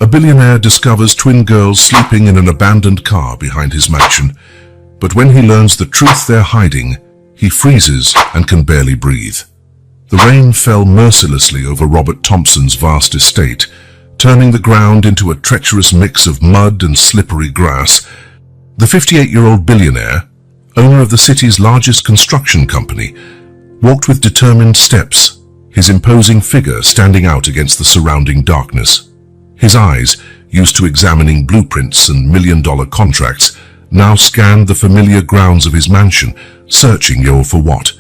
A billionaire discovers twin girls sleeping in an abandoned car behind his mansion, but when he learns the truth they're hiding, he freezes and can barely breathe. The rain fell mercilessly over Robert Thompson's vast estate, turning the ground into a treacherous mix of mud and slippery grass. The 58-year-old billionaire, owner of the city's largest construction company, walked with determined steps, his imposing figure standing out against the surrounding darkness. His eyes, used to examining blueprints and million-dollar contracts, now scanned the familiar grounds of his mansion, searching for what?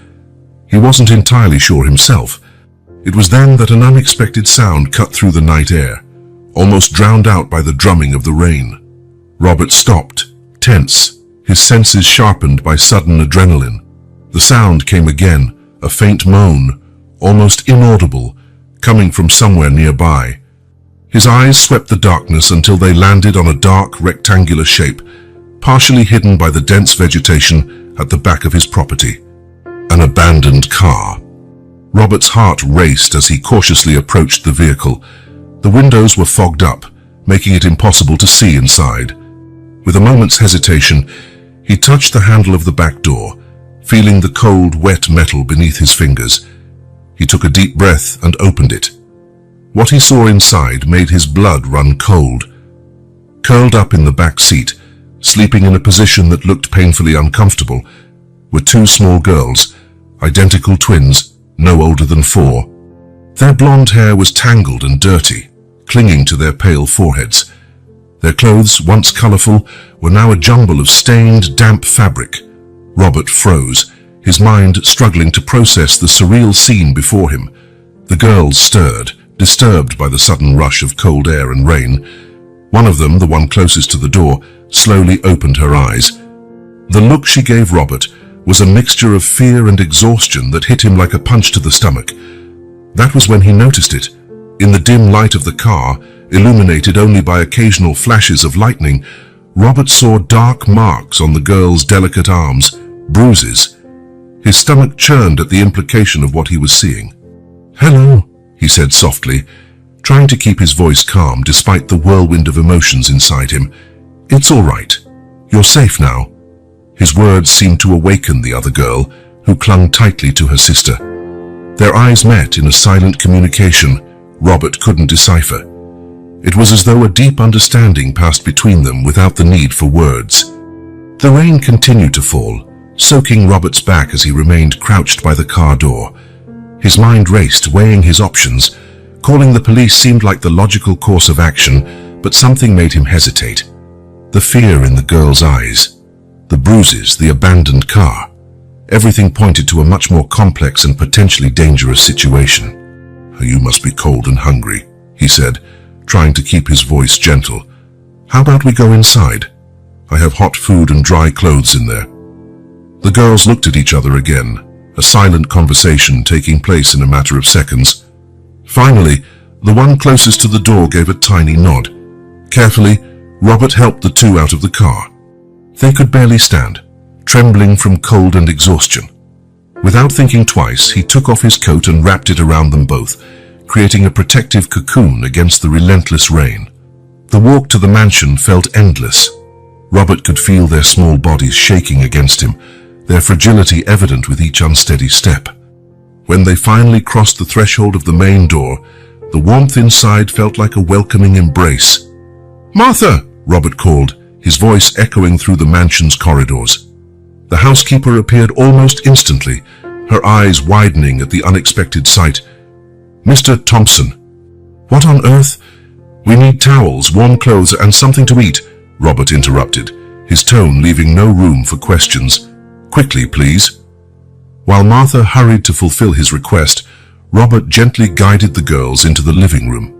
He wasn't entirely sure himself. It was then that an unexpected sound cut through the night air, almost drowned out by the drumming of the rain. Robert stopped, tense, his senses sharpened by sudden adrenaline. The sound came again, a faint moan, almost inaudible, coming from somewhere nearby. His eyes swept the darkness until they landed on a dark, rectangular shape, partially hidden by the dense vegetation at the back of his property. An abandoned car. Robert's heart raced as he cautiously approached the vehicle. The windows were fogged up, making it impossible to see inside. With a moment's hesitation, he touched the handle of the back door, feeling the cold, wet metal beneath his fingers. He took a deep breath and opened it. What he saw inside made his blood run cold. Curled up in the back seat, sleeping in a position that looked painfully uncomfortable, were two small girls, identical twins, no older than 4. Their blonde hair was tangled and dirty, clinging to their pale foreheads. Their clothes, once colorful, were now a jumble of stained, damp fabric. Robert froze, his mind struggling to process the surreal scene before him. The girls stirred, disturbed by the sudden rush of cold air and rain. One of them, the one closest to the door, slowly opened her eyes. The look she gave Robert was a mixture of fear and exhaustion that hit him like a punch to the stomach. That was when he noticed it. In the dim light of the car, illuminated only by occasional flashes of lightning, Robert saw dark marks on the girl's delicate arms, bruises. His stomach churned at the implication of what he was seeing. "Hello," he said softly, trying to keep his voice calm despite the whirlwind of emotions inside him. "It's all right. You're safe now." His words seemed to awaken the other girl, who clung tightly to her sister. Their eyes met in a silent communication Robert couldn't decipher. It was as though a deep understanding passed between them without the need for words. The rain continued to fall, soaking Robert's back as he remained crouched by the car door. His mind raced, weighing his options. Calling the police seemed like the logical course of action, but something made him hesitate. The fear in the girl's eyes, the bruises, the abandoned car. Everything pointed to a much more complex and potentially dangerous situation. "You must be cold and hungry," he said, trying to keep his voice gentle. "How about we go inside? I have hot food and dry clothes in there." The girls looked at each other again, a silent conversation taking place in a matter of seconds. Finally, the one closest to the door gave a tiny nod. Carefully, Robert helped the two out of the car. They could barely stand, trembling from cold and exhaustion. Without thinking twice, he took off his coat and wrapped it around them both, creating a protective cocoon against the relentless rain. The walk to the mansion felt endless. Robert could feel their small bodies shaking against him, their fragility evident with each unsteady step. When they finally crossed the threshold of the main door, the warmth inside felt like a welcoming embrace. "Martha!" Robert called, his voice echoing through the mansion's corridors. The housekeeper appeared almost instantly, her eyes widening at the unexpected sight. "Mr. Thompson." "What on earth?" "We need towels, warm clothes, and something to eat," Robert interrupted, his tone leaving no room for questions. "Quickly, please." While Martha hurried to fulfill his request, Robert gently guided the girls into the living room.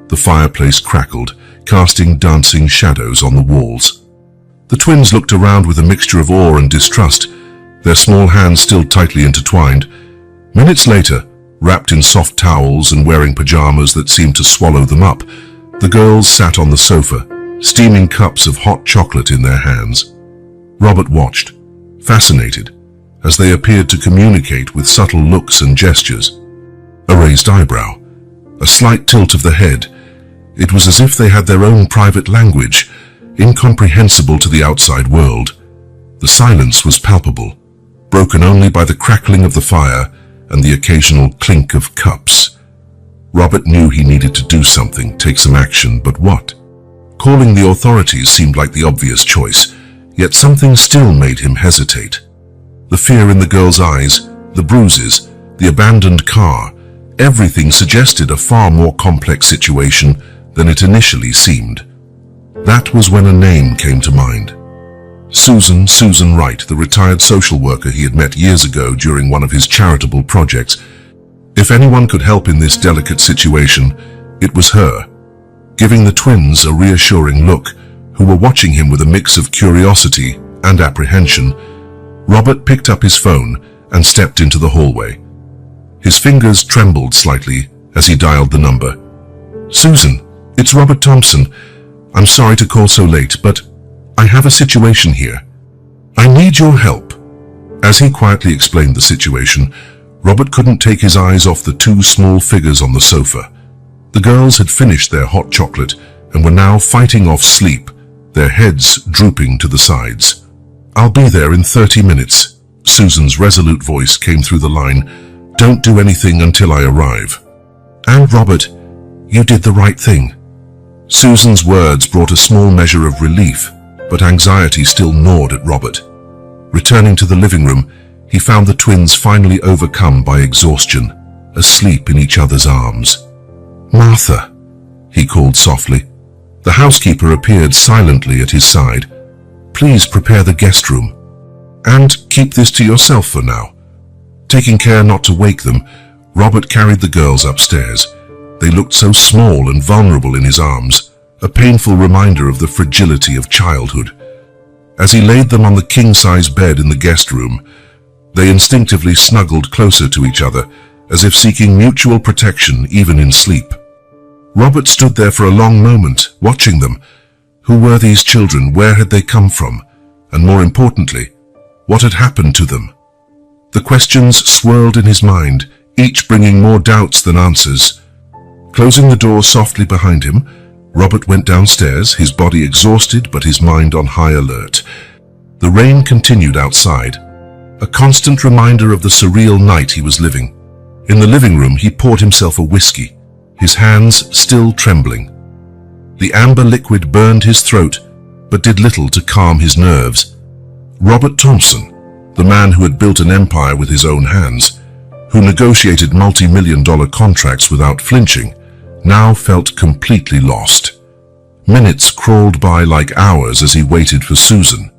The fireplace crackled, casting dancing shadows on the walls. The twins looked around with a mixture of awe and distrust, their small hands still tightly intertwined. Minutes later, wrapped in soft towels and wearing pajamas that seemed to swallow them up, the girls sat on the sofa, steaming cups of hot chocolate in their hands. Robert watched, fascinated, as they appeared to communicate with subtle looks and gestures. A raised eyebrow, a slight tilt of the head, It was as if they had their own private language, incomprehensible to the outside world. The silence was palpable, broken only by the crackling of the fire and the occasional clink of cups. Robert knew he needed to do something, take some action, but what? Calling the authorities seemed like the obvious choice, yet something still made him hesitate. The fear in the girl's eyes, the bruises, the abandoned car, everything suggested a far more complex situation than it initially seemed. That was when a name came to mind. Susan Wright, the retired social worker he had met years ago during one of his charitable projects. If anyone could help in this delicate situation, it was her. Giving the twins a reassuring look, who were watching him with a mix of curiosity and apprehension, Robert picked up his phone and stepped into the hallway. His fingers trembled slightly as he dialed the number. "Susan, it's Robert Thompson. I'm sorry to call so late, but I have a situation here. I need your help." As he quietly explained the situation, Robert couldn't take his eyes off the two small figures on the sofa. The girls had finished their hot chocolate and were now fighting off sleep, their heads drooping to the sides. "I'll be there in 30 minutes. Susan's resolute voice came through the line. "Don't do anything until I arrive." "And Robert, you did the right thing." Susan's words brought a small measure of relief, but anxiety still gnawed at Robert. Returning to the living room, he found the twins finally overcome by exhaustion, asleep in each other's arms. "Martha," he called softly. The housekeeper appeared silently at his side. "Please prepare the guest room. And keep this to yourself for now." Taking care not to wake them, Robert carried the girls upstairs. They looked so small and vulnerable in his arms, a painful reminder of the fragility of childhood. As he laid them on the king-size bed in the guest room, they instinctively snuggled closer to each other, as if seeking mutual protection even in sleep. Robert stood there for a long moment, watching them. Who were these children? Where had they come from? And more importantly, what had happened to them? The questions swirled in his mind, each bringing more doubts than answers. Closing the door softly behind him, Robert went downstairs, his body exhausted but his mind on high alert. The rain continued outside, a constant reminder of the surreal night he was living. In the living room, he poured himself a whiskey, his hands still trembling. The amber liquid burned his throat, but did little to calm his nerves. Robert Thompson, the man who had built an empire with his own hands, who negotiated multi-million-dollar contracts without flinching, now felt completely lost. Minutes crawled by like hours as he waited for Susan.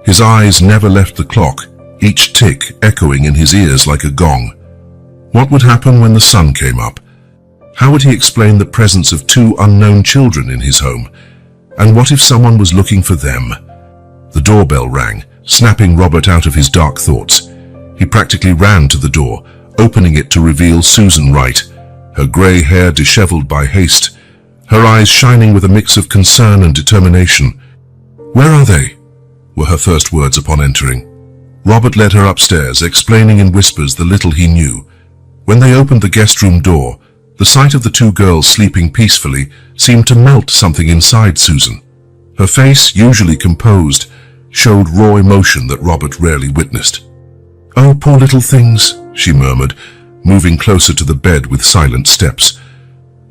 His eyes never left the clock, each tick echoing in his ears like a gong. What would happen when the sun came up? How would he explain the presence of two unknown children in his home? And what if someone was looking for them? The doorbell rang, snapping Robert out of his dark thoughts. He practically ran to the door, opening it to reveal Susan Wright, her grey hair disheveled by haste, her eyes shining with a mix of concern and determination. "Where are they?" were her first words upon entering. Robert led her upstairs, explaining in whispers the little he knew. When they opened the guest room door, the sight of the two girls sleeping peacefully seemed to melt something inside Susan. Her face, usually composed, showed raw emotion that Robert rarely witnessed. "Oh, poor little things," she murmured, moving closer to the bed with silent steps.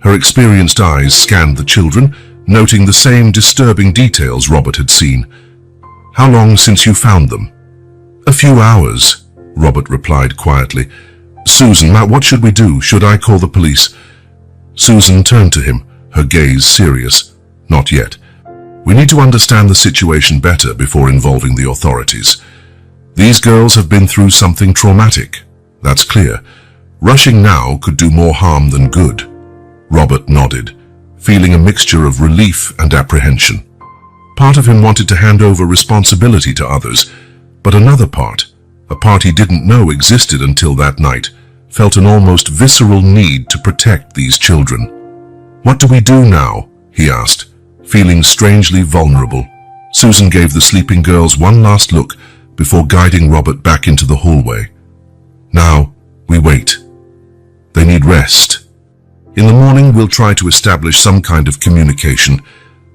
Her experienced eyes scanned the children, noting the same disturbing details Robert had seen. "How long since you found them?" "A few hours," Robert replied quietly. "Susan, now what should we do? Should I call the police?" Susan turned to him, her gaze serious. "Not yet. We need to understand the situation better before involving the authorities. These girls have been through something traumatic. That's clear. Rushing now could do more harm than good." Robert nodded, feeling a mixture of relief and apprehension. Part of him wanted to hand over responsibility to others, but another part, a part he didn't know existed until that night, felt an almost visceral need to protect these children. "What do we do now?" he asked, feeling strangely vulnerable. Susan gave the sleeping girls one last look before guiding Robert back into the hallway. "Now, we wait. They need rest." In the morning, we'll try to establish some kind of communication.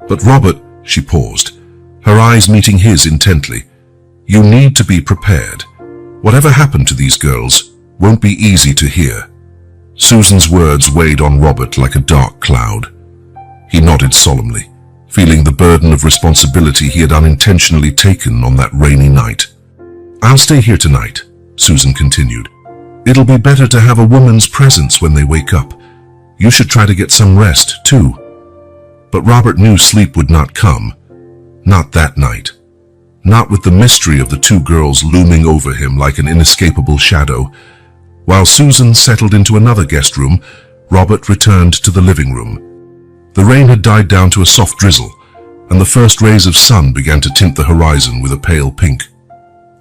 But Robert, she paused, her eyes meeting his intently. You need to be prepared. Whatever happened to these girls won't be easy to hear. Susan's words weighed on Robert like a dark cloud. He nodded solemnly, feeling the burden of responsibility he had unintentionally taken on that rainy night. I'll stay here tonight, Susan continued. It'll be better to have a woman's presence when they wake up. You should try to get some rest, too. But Robert knew sleep would not come. Not that night. Not with the mystery of the two girls looming over him like an inescapable shadow. While Susan settled into another guest room, Robert returned to the living room. The rain had died down to a soft drizzle, and the first rays of sun began to tint the horizon with a pale pink.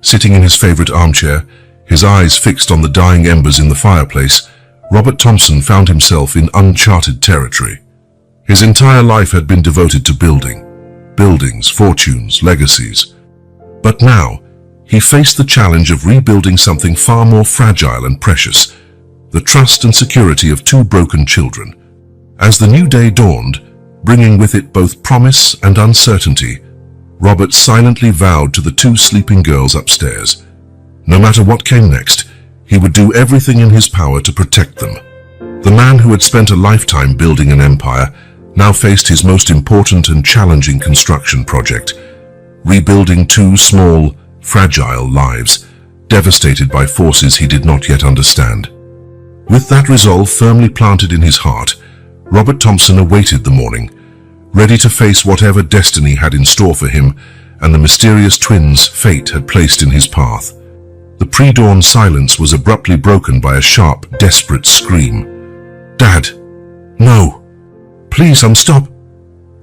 Sitting in his favorite armchair, his eyes fixed on the dying embers in the fireplace, Robert Thompson found himself in uncharted territory. His entire life had been devoted to building. Buildings, fortunes, legacies. But now, he faced the challenge of rebuilding something far more fragile and precious, the trust and security of two broken children. As the new day dawned, bringing with it both promise and uncertainty, Robert silently vowed to the two sleeping girls upstairs. No matter what came next, he would do everything in his power to protect them. The man who had spent a lifetime building an empire now faced his most important and challenging construction project, rebuilding two small, fragile lives, devastated by forces he did not yet understand. With that resolve firmly planted in his heart, Robert Thompson awaited the morning, ready to face whatever destiny had in store for him and the mysterious twins fate had placed in his path. The pre-dawn silence was abruptly broken by a sharp, desperate scream. Dad! No! Please, stop!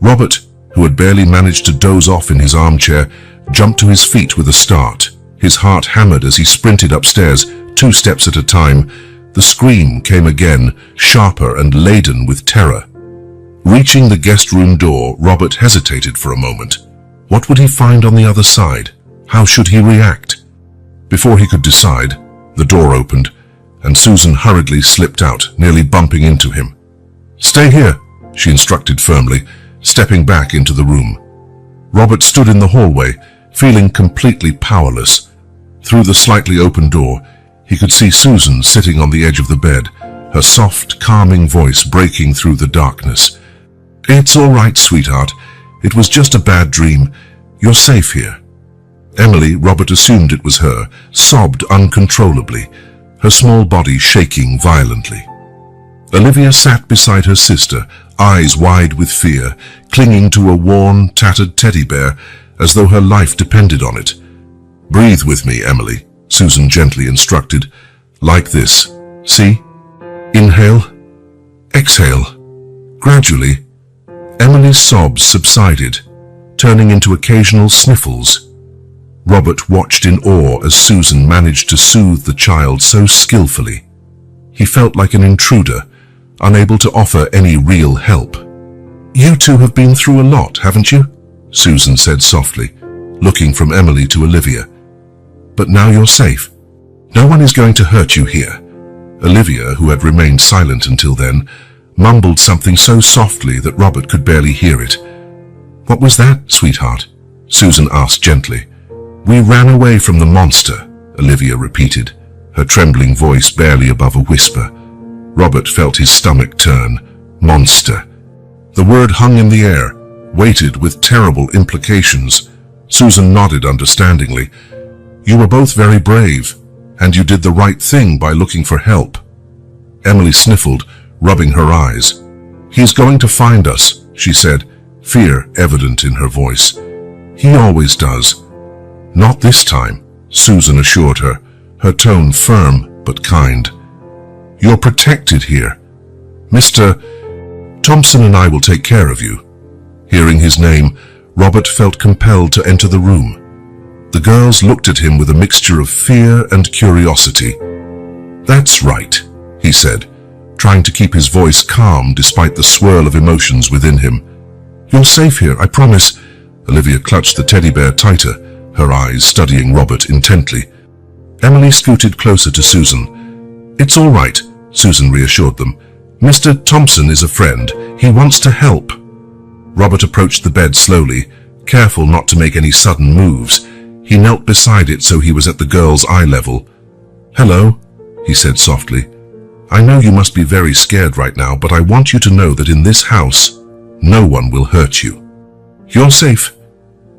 Robert, who had barely managed to doze off in his armchair, jumped to his feet with a start. His heart hammered as he sprinted upstairs, 2 steps at a time. The scream came again, sharper and laden with terror. Reaching the guest room door, Robert hesitated for a moment. What would he find on the other side? How should he react? Before he could decide, the door opened, and Susan hurriedly slipped out, nearly bumping into him. Stay here, she instructed firmly, stepping back into the room. Robert stood in the hallway, feeling completely powerless. Through the slightly open door, he could see Susan sitting on the edge of the bed, her soft, calming voice breaking through the darkness. It's all right, sweetheart. It was just a bad dream. You're safe here. Emily, Robert assumed it was her, sobbed uncontrollably, her small body shaking violently. Olivia sat beside her sister, eyes wide with fear, clinging to a worn, tattered teddy bear as though her life depended on it. Breathe with me, Emily, Susan gently instructed. Like this. See? Inhale. Exhale. Gradually, Emily's sobs subsided, turning into occasional sniffles. Robert watched in awe as Susan managed to soothe the child so skillfully. He felt like an intruder, unable to offer any real help. You two have been through a lot, haven't you? Susan said softly, looking from Emily to Olivia. But now you're safe. No one is going to hurt you here. Olivia, who had remained silent until then, mumbled something so softly that Robert could barely hear it. What was that, sweetheart? Susan asked gently. We ran away from the monster, Olivia repeated, her trembling voice barely above a whisper. Robert felt his stomach turn. Monster. The word hung in the air, weighted with terrible implications. Susan nodded understandingly. You were both very brave, and you did the right thing by looking for help. Emily sniffled, rubbing her eyes. He's going to find us, she said, fear evident in her voice. He always does. Not this time, Susan assured her, her tone firm but kind. You're protected here. Mr. Thompson and I will take care of you. Hearing his name, Robert felt compelled to enter the room. The girls looked at him with a mixture of fear and curiosity. That's right, he said, trying to keep his voice calm despite the swirl of emotions within him. You're safe here, I promise. Olivia clutched the teddy bear tighter, her eyes studying Robert intently. Emily scooted closer to Susan. It's all right, Susan reassured them. Mr. Thompson is a friend. He wants to help. Robert approached the bed slowly, careful not to make any sudden moves. He knelt beside it so he was at the girl's eye level. "Hello," he said softly. "I know you must be very scared right now, but I want you to know that in this house, no one will hurt you. You're safe."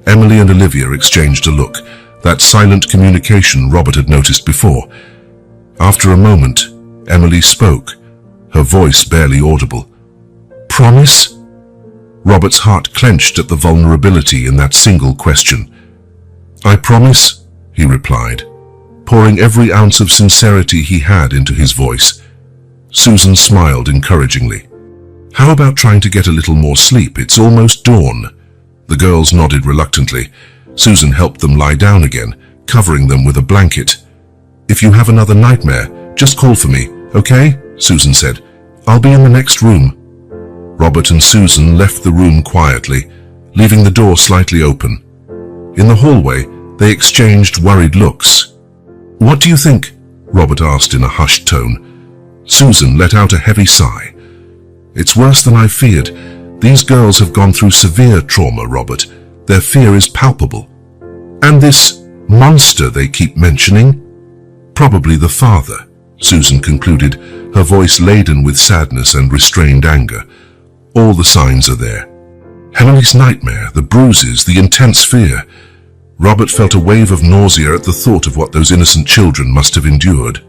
Emily and Olivia exchanged a look, that silent communication Robert had noticed before. After a moment, Emily spoke, her voice barely audible. "Promise?" Robert's heart clenched at the vulnerability in that single question. "I promise," he replied, pouring every ounce of sincerity he had into his voice. Susan smiled encouragingly. "How about trying to get a little more sleep? It's almost dawn." The girls nodded reluctantly. Susan helped them lie down again, covering them with a blanket. "If you have another nightmare, just call for me, okay?" Susan said. "I'll be in the next room." Robert and Susan left the room quietly, leaving the door slightly open. In the hallway, they exchanged worried looks. "What do you think?" Robert asked in a hushed tone. Susan let out a heavy sigh. "It's worse than I feared. These girls have gone through severe trauma, Robert. Their fear is palpable. And this monster they keep mentioning? Probably the father," Susan concluded, her voice laden with sadness and restrained anger. "All the signs are there. Emily's nightmare, the bruises, the intense fear." Robert felt a wave of nausea at the thought of what those innocent children must have endured.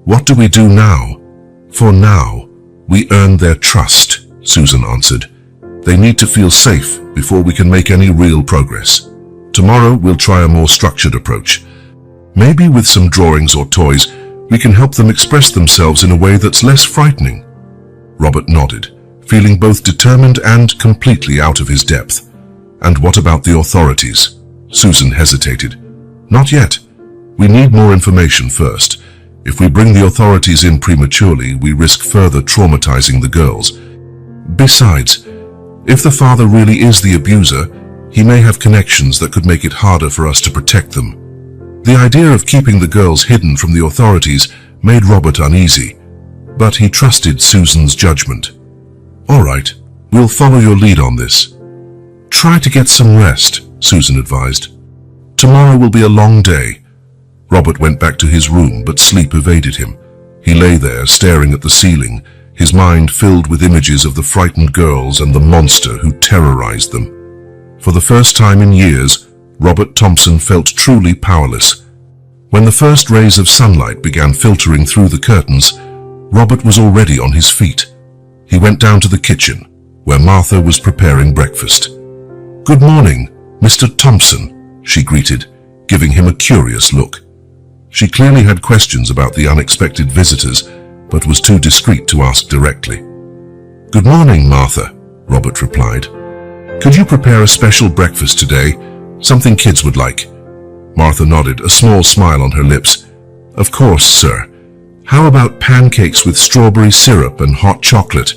"What do we do now?" "For now, we earn their trust," Susan answered. "They need to feel safe before we can make any real progress. Tomorrow we'll try a more structured approach. Maybe with some drawings or toys, we can help them express themselves in a way that's less frightening." Robert nodded, feeling both determined and completely out of his depth. "And what about the authorities?" Susan hesitated. "Not yet. We need more information first. If we bring the authorities in prematurely, we risk further traumatizing the girls. Besides, if the father really is the abuser, he may have connections that could make it harder for us to protect them." The idea of keeping the girls hidden from the authorities made Robert uneasy, but he trusted Susan's judgment. "All right, we'll follow your lead on this. Try to get some rest," Susan advised. "Tomorrow will be a long day." Robert went back to his room, but sleep evaded him. He lay there, staring at the ceiling, his mind filled with images of the frightened girls and the monster who terrorized them. For the first time in years, Robert Thompson felt truly powerless. When the first rays of sunlight began filtering through the curtains, Robert was already on his feet. He went down to the kitchen, where Martha was preparing breakfast. "Good morning, Mr. Thompson," she greeted, giving him a curious look. She clearly had questions about the unexpected visitors, but was too discreet to ask directly. "Good morning, Martha," Robert replied. "Could you prepare a special breakfast today? Something kids would like." Martha nodded, a small smile on her lips. "Of course, sir. How about pancakes with strawberry syrup and hot chocolate?"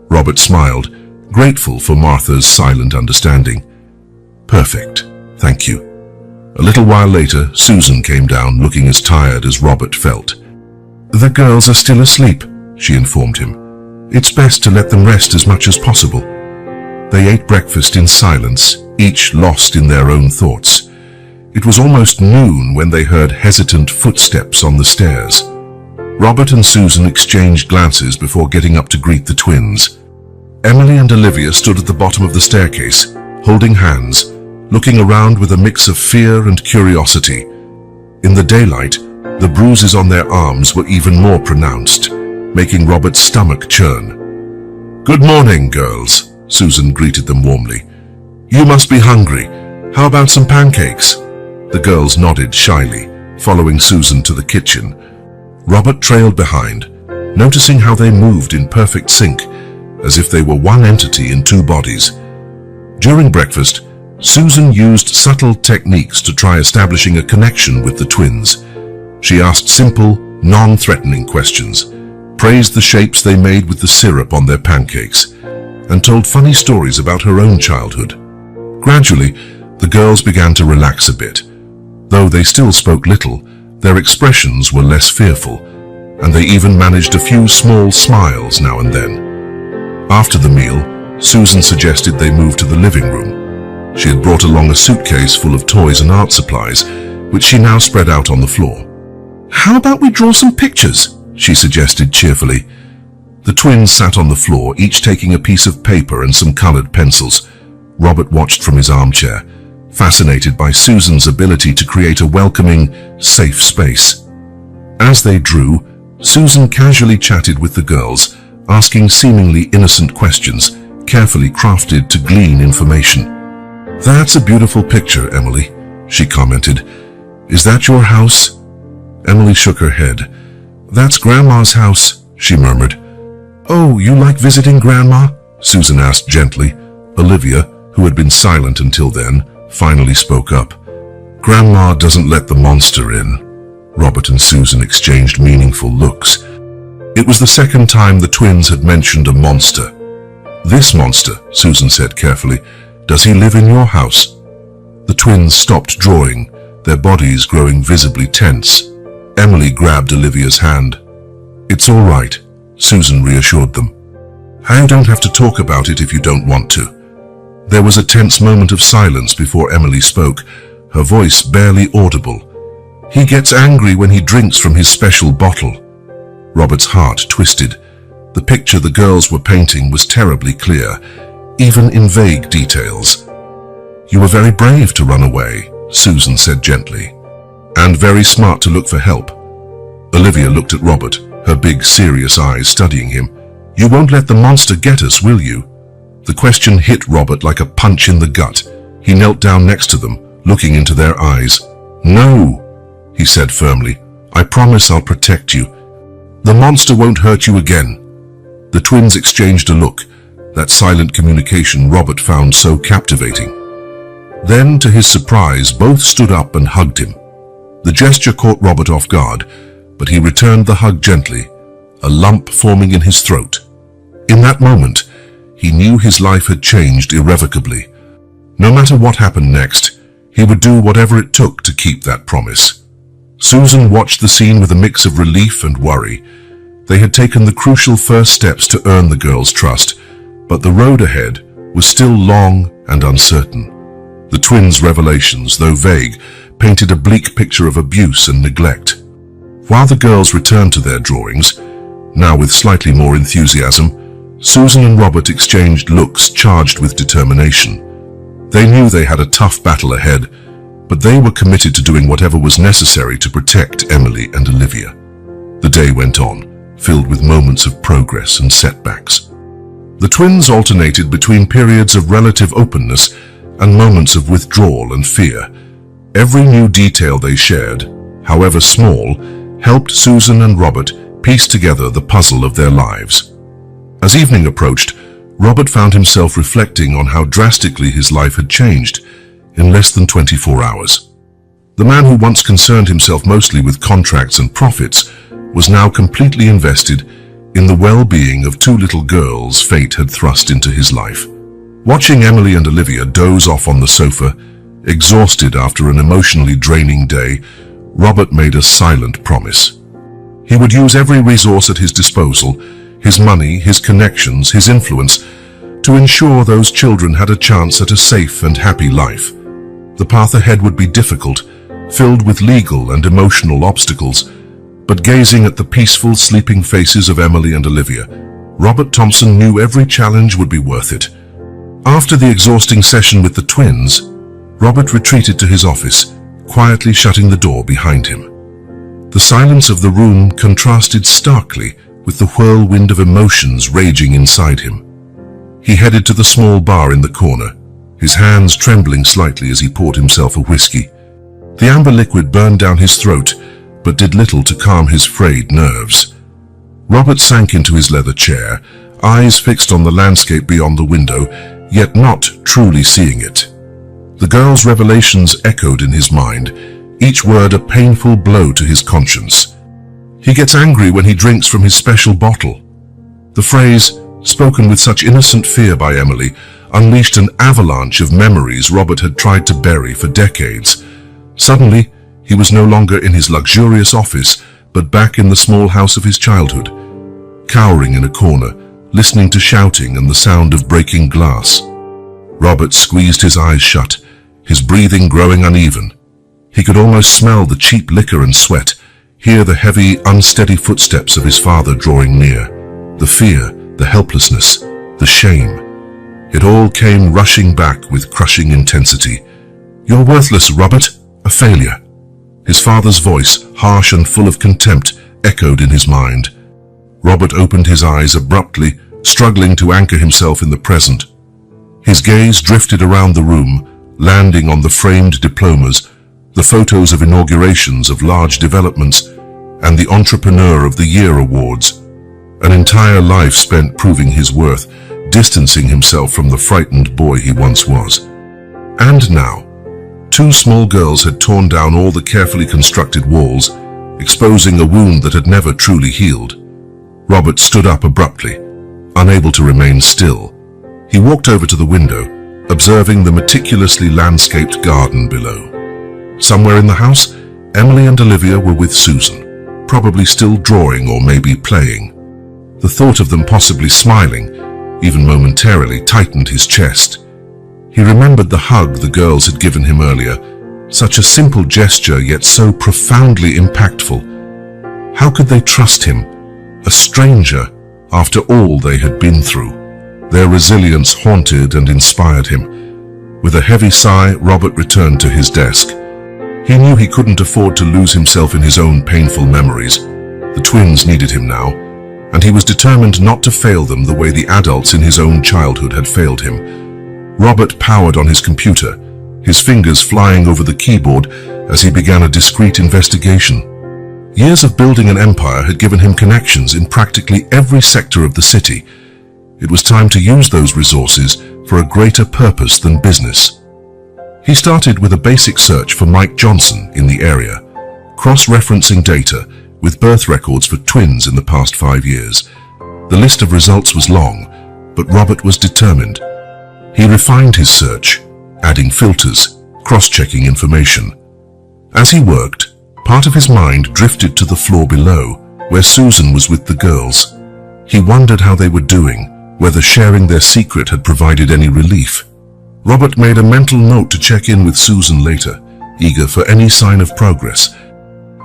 Robert smiled, grateful for Martha's silent understanding. "Perfect, thank you." A little while later, Susan came down looking as tired as Robert felt. "The girls are still asleep," she informed him. "It's best to let them rest as much as possible." They ate breakfast in silence, each lost in their own thoughts. It was almost noon when they heard hesitant footsteps on the stairs. Robert and Susan exchanged glances before getting up to greet the twins. Emily and Olivia stood at the bottom of the staircase, holding hands, looking around with a mix of fear and curiosity. In the daylight, the bruises on their arms were even more pronounced, making Robert's stomach churn. "Good morning, girls," Susan greeted them warmly. "You must be hungry. How about some pancakes?" The girls nodded shyly, following Susan to the kitchen. Robert trailed behind, noticing how they moved in perfect sync, as if they were one entity in two bodies. During breakfast, Susan used subtle techniques to try establishing a connection with the twins. She asked simple, non-threatening questions, praised the shapes they made with the syrup on their pancakes, and told funny stories about her own childhood. Gradually, the girls began to relax a bit. Though they still spoke little, their expressions were less fearful, and they even managed a few small smiles now and then. After the meal, Susan suggested they move to the living room. She had brought along a suitcase full of toys and art supplies, which she now spread out on the floor. "How about we draw some pictures?" she suggested cheerfully. The twins sat on the floor, each taking a piece of paper and some colored pencils. Robert watched from his armchair, fascinated by Susan's ability to create a welcoming, safe space. As they drew, Susan casually chatted with the girls, asking seemingly innocent questions, carefully crafted to glean information. "That's a beautiful picture, Emily," she commented. "Is that your house?" Emily shook her head. "That's Grandma's house," she murmured. "Oh, you like visiting Grandma?" Susan asked gently. Olivia, who had been silent until then, finally spoke up. "Grandma doesn't let the monster in." Robert and Susan exchanged meaningful looks. It was the second time the twins had mentioned a monster. "This monster," Susan said carefully, "does he live in your house?" The twins stopped drawing, their bodies growing visibly tense. Emily grabbed Olivia's hand. "It's all right," Susan reassured them. "You don't have to talk about it if you don't want to." There was a tense moment of silence before Emily spoke, her voice barely audible. "He gets angry when he drinks from his special bottle." Robert's heart twisted. The picture the girls were painting was terribly clear, even in vague details. "You were very brave to run away," Susan said gently. "And very smart to look for help." Olivia looked at Robert, her big, serious eyes studying him. "You won't let the monster get us, will you?" The question hit Robert like a punch in the gut. He knelt down next to them, looking into their eyes. "No," he said firmly. "I promise I'll protect you. The monster won't hurt you again." The twins exchanged a look, that silent communication Robert found so captivating. Then, to his surprise, both stood up and hugged him. The gesture caught Robert off guard, but he returned the hug gently, a lump forming in his throat. In that moment, he knew his life had changed irrevocably. No matter what happened next, he would do whatever it took to keep that promise. Susan watched the scene with a mix of relief and worry. They had taken the crucial first steps to earn the girls' trust, but the road ahead was still long and uncertain. The twins' revelations, though vague, painted a bleak picture of abuse and neglect. While the girls returned to their drawings, now with slightly more enthusiasm, Susan and Robert exchanged looks charged with determination. They knew they had a tough battle ahead, but they were committed to doing whatever was necessary to protect Emily and Olivia. The day went on, filled with moments of progress and setbacks. The twins alternated between periods of relative openness and moments of withdrawal and fear. Every new detail they shared, however small, helped Susan and Robert piece together the puzzle of their lives. As evening approached, Robert found himself reflecting on how drastically his life had changed in less than 24 hours. The man who once concerned himself mostly with contracts and profits was now completely invested in the well-being of two little girls fate had thrust into his life. Watching Emily and Olivia doze off on the sofa, exhausted after an emotionally draining day, Robert made a silent promise. He would use every resource at his disposal, his money, his connections, his influence, to ensure those children had a chance at a safe and happy life. The path ahead would be difficult, filled with legal and emotional obstacles, but gazing at the peaceful, sleeping faces of Emily and Olivia, Robert Thompson knew every challenge would be worth it. After the exhausting session with the twins, Robert retreated to his office, quietly shutting the door behind him. The silence of the room contrasted starkly with the whirlwind of emotions raging inside him. He headed to the small bar in the corner, his hands trembling slightly as he poured himself a whiskey. The amber liquid burned down his throat, but did little to calm his frayed nerves. Robert sank into his leather chair, eyes fixed on the landscape beyond the window, yet not truly seeing it. The girl's revelations echoed in his mind, each word a painful blow to his conscience. He gets angry when he drinks from his special bottle. The phrase, spoken with such innocent fear by Emily, unleashed an avalanche of memories Robert had tried to bury for decades. Suddenly, he was no longer in his luxurious office, but back in the small house of his childhood. Cowering in a corner, listening to shouting and the sound of breaking glass. Robert squeezed his eyes shut, his breathing growing uneven. He could almost smell the cheap liquor and sweat, hear the heavy, unsteady footsteps of his father drawing near. The fear, the helplessness, the shame. It all came rushing back with crushing intensity. "You're worthless, Robert. A failure." His father's voice, harsh and full of contempt, echoed in his mind. Robert opened his eyes abruptly, struggling to anchor himself in the present. His gaze drifted around the room, landing on the framed diplomas, the photos of inaugurations of large developments, and the Entrepreneur of the Year awards. An entire life spent proving his worth, distancing himself from the frightened boy he once was. And now, two small girls had torn down all the carefully constructed walls, exposing a wound that had never truly healed. Robert stood up abruptly, unable to remain still. He walked over to the window, observing the meticulously landscaped garden below. Somewhere in the house, Emily and Olivia were with Susan, probably still drawing or maybe playing. The thought of them possibly smiling, even momentarily, tightened his chest. He remembered the hug the girls had given him earlier, such a simple gesture yet so profoundly impactful. How could they trust him, a stranger, after all they had been through? Their resilience haunted and inspired him. With a heavy sigh, Robert returned to his desk. He knew he couldn't afford to lose himself in his own painful memories. The twins needed him now, and he was determined not to fail them the way the adults in his own childhood had failed him. Robert powered on his computer, his fingers flying over the keyboard as he began a discreet investigation. Years of building an empire had given him connections in practically every sector of the city. It was time to use those resources for a greater purpose than business. He started with a basic search for Mike Johnson in the area, cross-referencing data with birth records for twins in the past 5 years. The list of results was long, but Robert was determined. He refined his search, adding filters, cross-checking information. As he worked, part of his mind drifted to the floor below, where Susan was with the girls. He wondered how they were doing, whether sharing their secret had provided any relief. Robert made a mental note to check in with Susan later, eager for any sign of progress.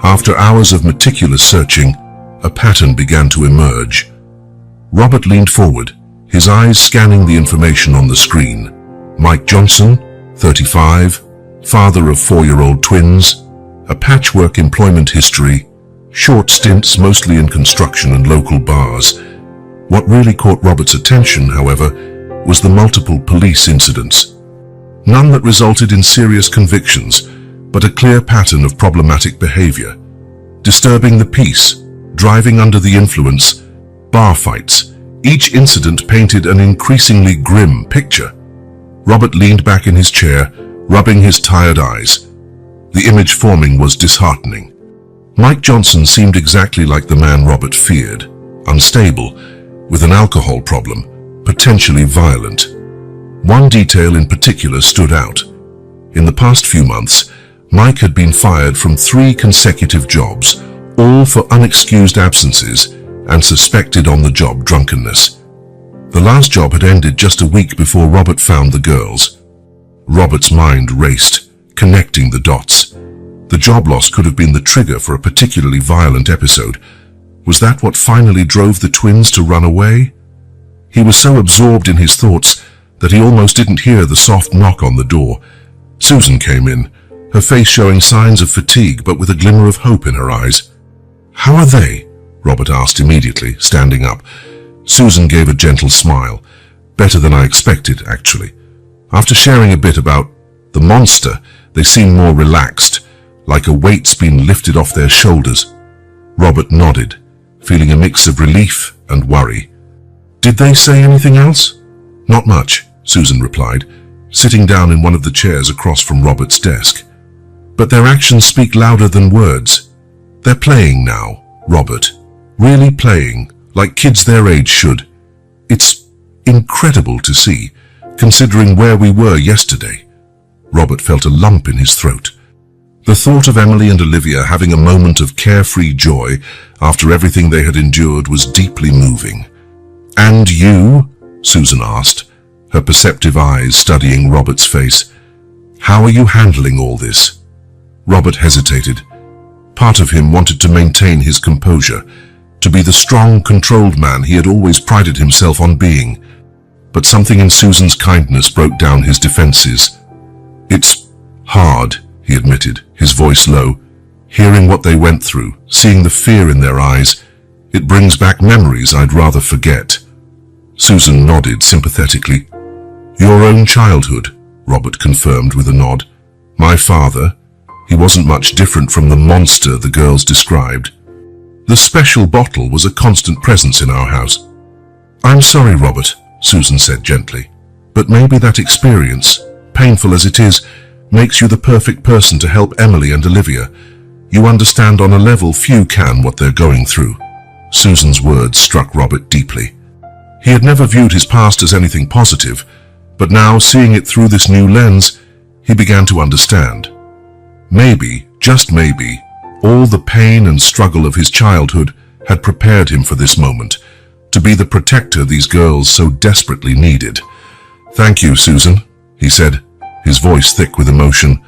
After hours of meticulous searching, a pattern began to emerge. Robert leaned forward, his eyes scanning the information on the screen. Mike Johnson, 35, father of 4-year-old twins, a patchwork employment history, short stints mostly in construction and local bars. What really caught Robert's attention, however, was the multiple police incidents. None that resulted in serious convictions, but a clear pattern of problematic behavior. Disturbing the peace, driving under the influence, bar fights. Each incident painted an increasingly grim picture. Robert leaned back in his chair, rubbing his tired eyes. The image forming was disheartening. Mike Johnson seemed exactly like the man Robert feared, unstable, with an alcohol problem, potentially violent. One detail in particular stood out. In the past few months, Mike had been fired from 3 consecutive jobs, all for unexcused absences and suspected on-the-job drunkenness. The last job had ended just a week before Robert found the girls. Robert's mind raced, connecting the dots. The job loss could have been the trigger for a particularly violent episode. Was that what finally drove the twins to run away? He was so absorbed in his thoughts that he almost didn't hear the soft knock on the door. Susan came in, her face showing signs of fatigue but with a glimmer of hope in her eyes. "How are they?" Robert asked immediately, standing up. Susan gave a gentle smile. "Better than I expected, actually." After sharing a bit about the monster, they seemed more relaxed, like a weight's been lifted off their shoulders. Robert nodded, feeling a mix of relief and worry. "Did they say anything else?" "Not much," Susan replied, sitting down in one of the chairs across from Robert's desk. "But their actions speak louder than words. They're playing now, Robert. Really playing, like kids their age should. It's incredible to see, considering where we were yesterday." Robert felt a lump in his throat. The thought of Emily and Olivia having a moment of carefree joy after everything they had endured was deeply moving. "And you?" Susan asked, her perceptive eyes studying Robert's face. "How are you handling all this?" Robert hesitated. Part of him wanted to maintain his composure, to be the strong, controlled man he had always prided himself on being. But something in Susan's kindness broke down his defenses. "It's hard," he admitted, his voice low. "Hearing what they went through, seeing the fear in their eyes, it brings back memories I'd rather forget." Susan nodded sympathetically. "Your own childhood," Robert confirmed with a nod. "My father, he wasn't much different from the monster the girls described. The special bottle was a constant presence in our house." "I'm sorry, Robert," Susan said gently, "but maybe that experience, painful as it is, makes you the perfect person to help Emily and Olivia. You understand on a level few can what they're going through." Susan's words struck Robert deeply. He had never viewed his past as anything positive, but now, seeing it through this new lens, he began to understand. Maybe, just maybe, all the pain and struggle of his childhood had prepared him for this moment, to be the protector these girls so desperately needed. "Thank you, Susan," he said, his voice thick with emotion.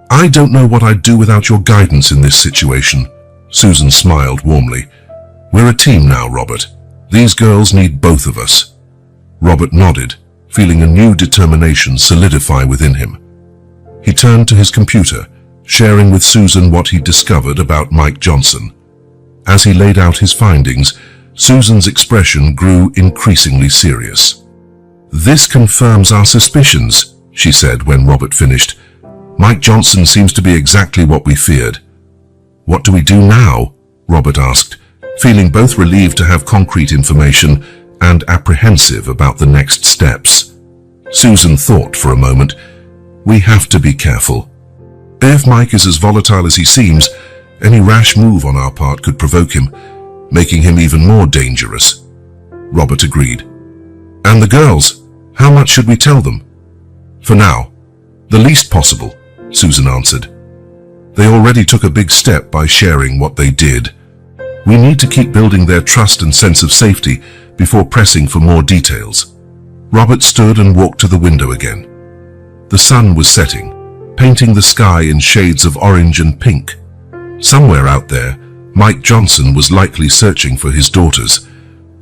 "I don't know what I'd do without your guidance in this situation." Susan smiled warmly. "We're a team now, Robert. These girls need both of us." Robert nodded, feeling a new determination solidify within him. He turned to his computer, sharing with Susan what he'd discovered about Mike Johnson. As he laid out his findings, Susan's expression grew increasingly serious. "This confirms our suspicions," she said when Robert finished. "Mike Johnson seems to be exactly what we feared." "What do we do now?" Robert asked, feeling both relieved to have concrete information and apprehensive about the next steps. Susan thought for a moment. "We have to be careful. If Mike is as volatile as he seems, any rash move on our part could provoke him, making him even more dangerous." Robert agreed. "And the girls, how much should we tell them?" "For now, the least possible," Susan answered. "They already took a big step by sharing what they did. We need to keep building their trust and sense of safety before pressing for more details." Robert stood and walked to the window again. The sun was setting, painting the sky in shades of orange and pink. Somewhere out there, Mike Johnson was likely searching for his daughters.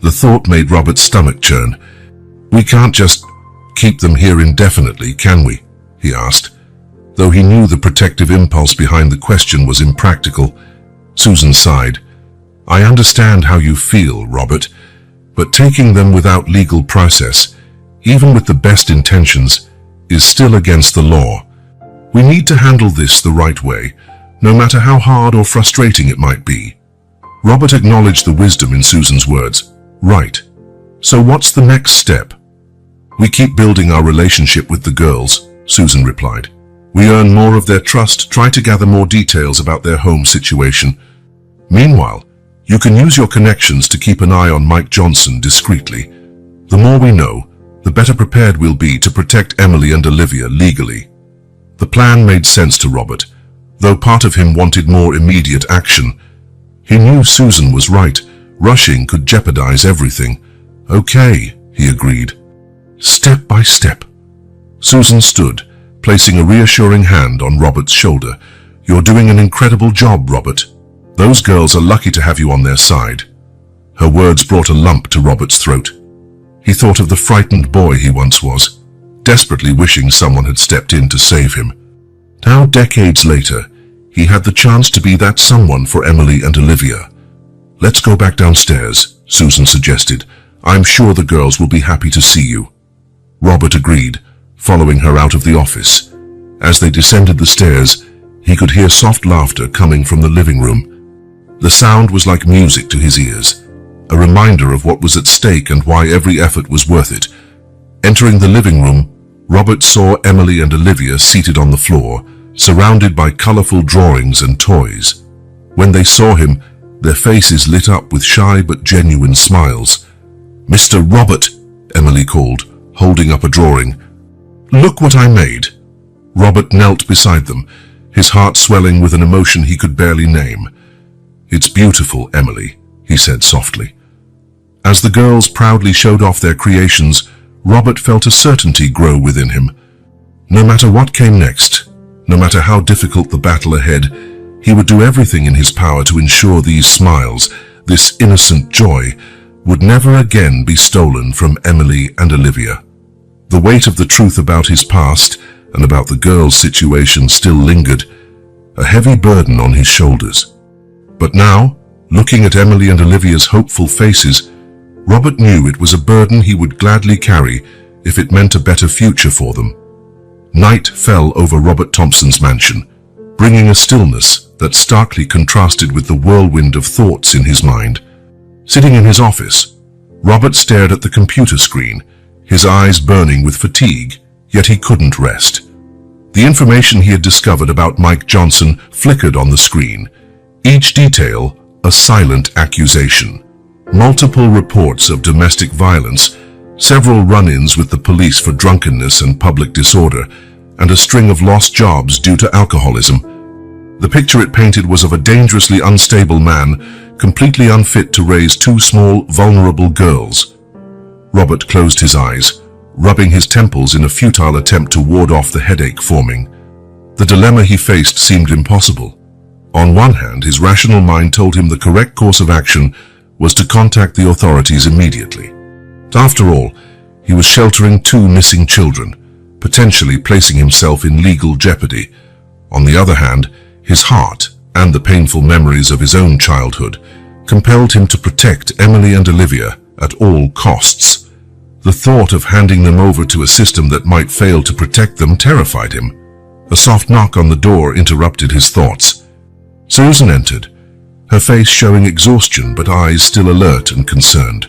The thought made Robert's stomach churn. "We can't just keep them here indefinitely, can we?" he asked. Though he knew the protective impulse behind the question was impractical, Susan sighed. "I understand how you feel, Robert, but taking them without legal process, even with the best intentions, is still against the law. We need to handle this the right way, no matter how hard or frustrating it might be." Robert acknowledged the wisdom in Susan's words. "Right. So what's the next step?" "We keep building our relationship with the girls," Susan replied. "We earn more of their trust, try to gather more details about their home situation. Meanwhile, you can use your connections to keep an eye on Mike Johnson discreetly. The more we know, the better prepared we'll be to protect Emily and Olivia legally." The plan made sense to Robert, though part of him wanted more immediate action. He knew Susan was right. Rushing could jeopardize everything. "Okay," he agreed. "Step by step." Susan stood, placing a reassuring hand on Robert's shoulder. "You're doing an incredible job, Robert. Those girls are lucky to have you on their side." Her words brought a lump to Robert's throat. He thought of the frightened boy he once was, desperately wishing someone had stepped in to save him. Now, decades later, he had the chance to be that someone for Emily and Olivia. "Let's go back downstairs," Susan suggested. "I'm sure the girls will be happy to see you." Robert agreed, following her out of the office. As they descended the stairs, he could hear soft laughter coming from the living room. The sound was like music to his ears, a reminder of what was at stake and why every effort was worth it. Entering the living room, Robert saw Emily and Olivia seated on the floor, surrounded by colorful drawings and toys. When they saw him, their faces lit up with shy but genuine smiles. "Mr. Robert," Emily called, holding up a drawing. "Look what I made." Robert knelt beside them, his heart swelling with an emotion he could barely name. "It's beautiful, Emily," he said softly. As the girls proudly showed off their creations, Robert felt a certainty grow within him. No matter what came next, no matter how difficult the battle ahead, he would do everything in his power to ensure these smiles, this innocent joy, would never again be stolen from Emily and Olivia. The weight of the truth about his past and about the girls' situation still lingered, a heavy burden on his shoulders. But now, looking at Emily and Olivia's hopeful faces, Robert knew it was a burden he would gladly carry if it meant a better future for them. Night fell over Robert Thompson's mansion, bringing a stillness that starkly contrasted with the whirlwind of thoughts in his mind. Sitting in his office, Robert stared at the computer screen, his eyes burning with fatigue, yet he couldn't rest. The information he had discovered about Mike Johnson flickered on the screen, each detail a silent accusation. Multiple reports of domestic violence, several run-ins with the police for drunkenness and public disorder, and a string of lost jobs due to alcoholism. The picture it painted was of a dangerously unstable man, completely unfit to raise two small, vulnerable girls. Robert closed his eyes, rubbing his temples in a futile attempt to ward off the headache forming. The dilemma he faced seemed impossible. On one hand, his rational mind told him the correct course of action was to contact the authorities immediately. After all, he was sheltering two missing children, potentially placing himself in legal jeopardy. On the other hand, his heart and the painful memories of his own childhood compelled him to protect Emily and Olivia at all costs. The thought of handing them over to a system that might fail to protect them terrified him. A soft knock on the door interrupted his thoughts. Susan entered, her face showing exhaustion but eyes still alert and concerned.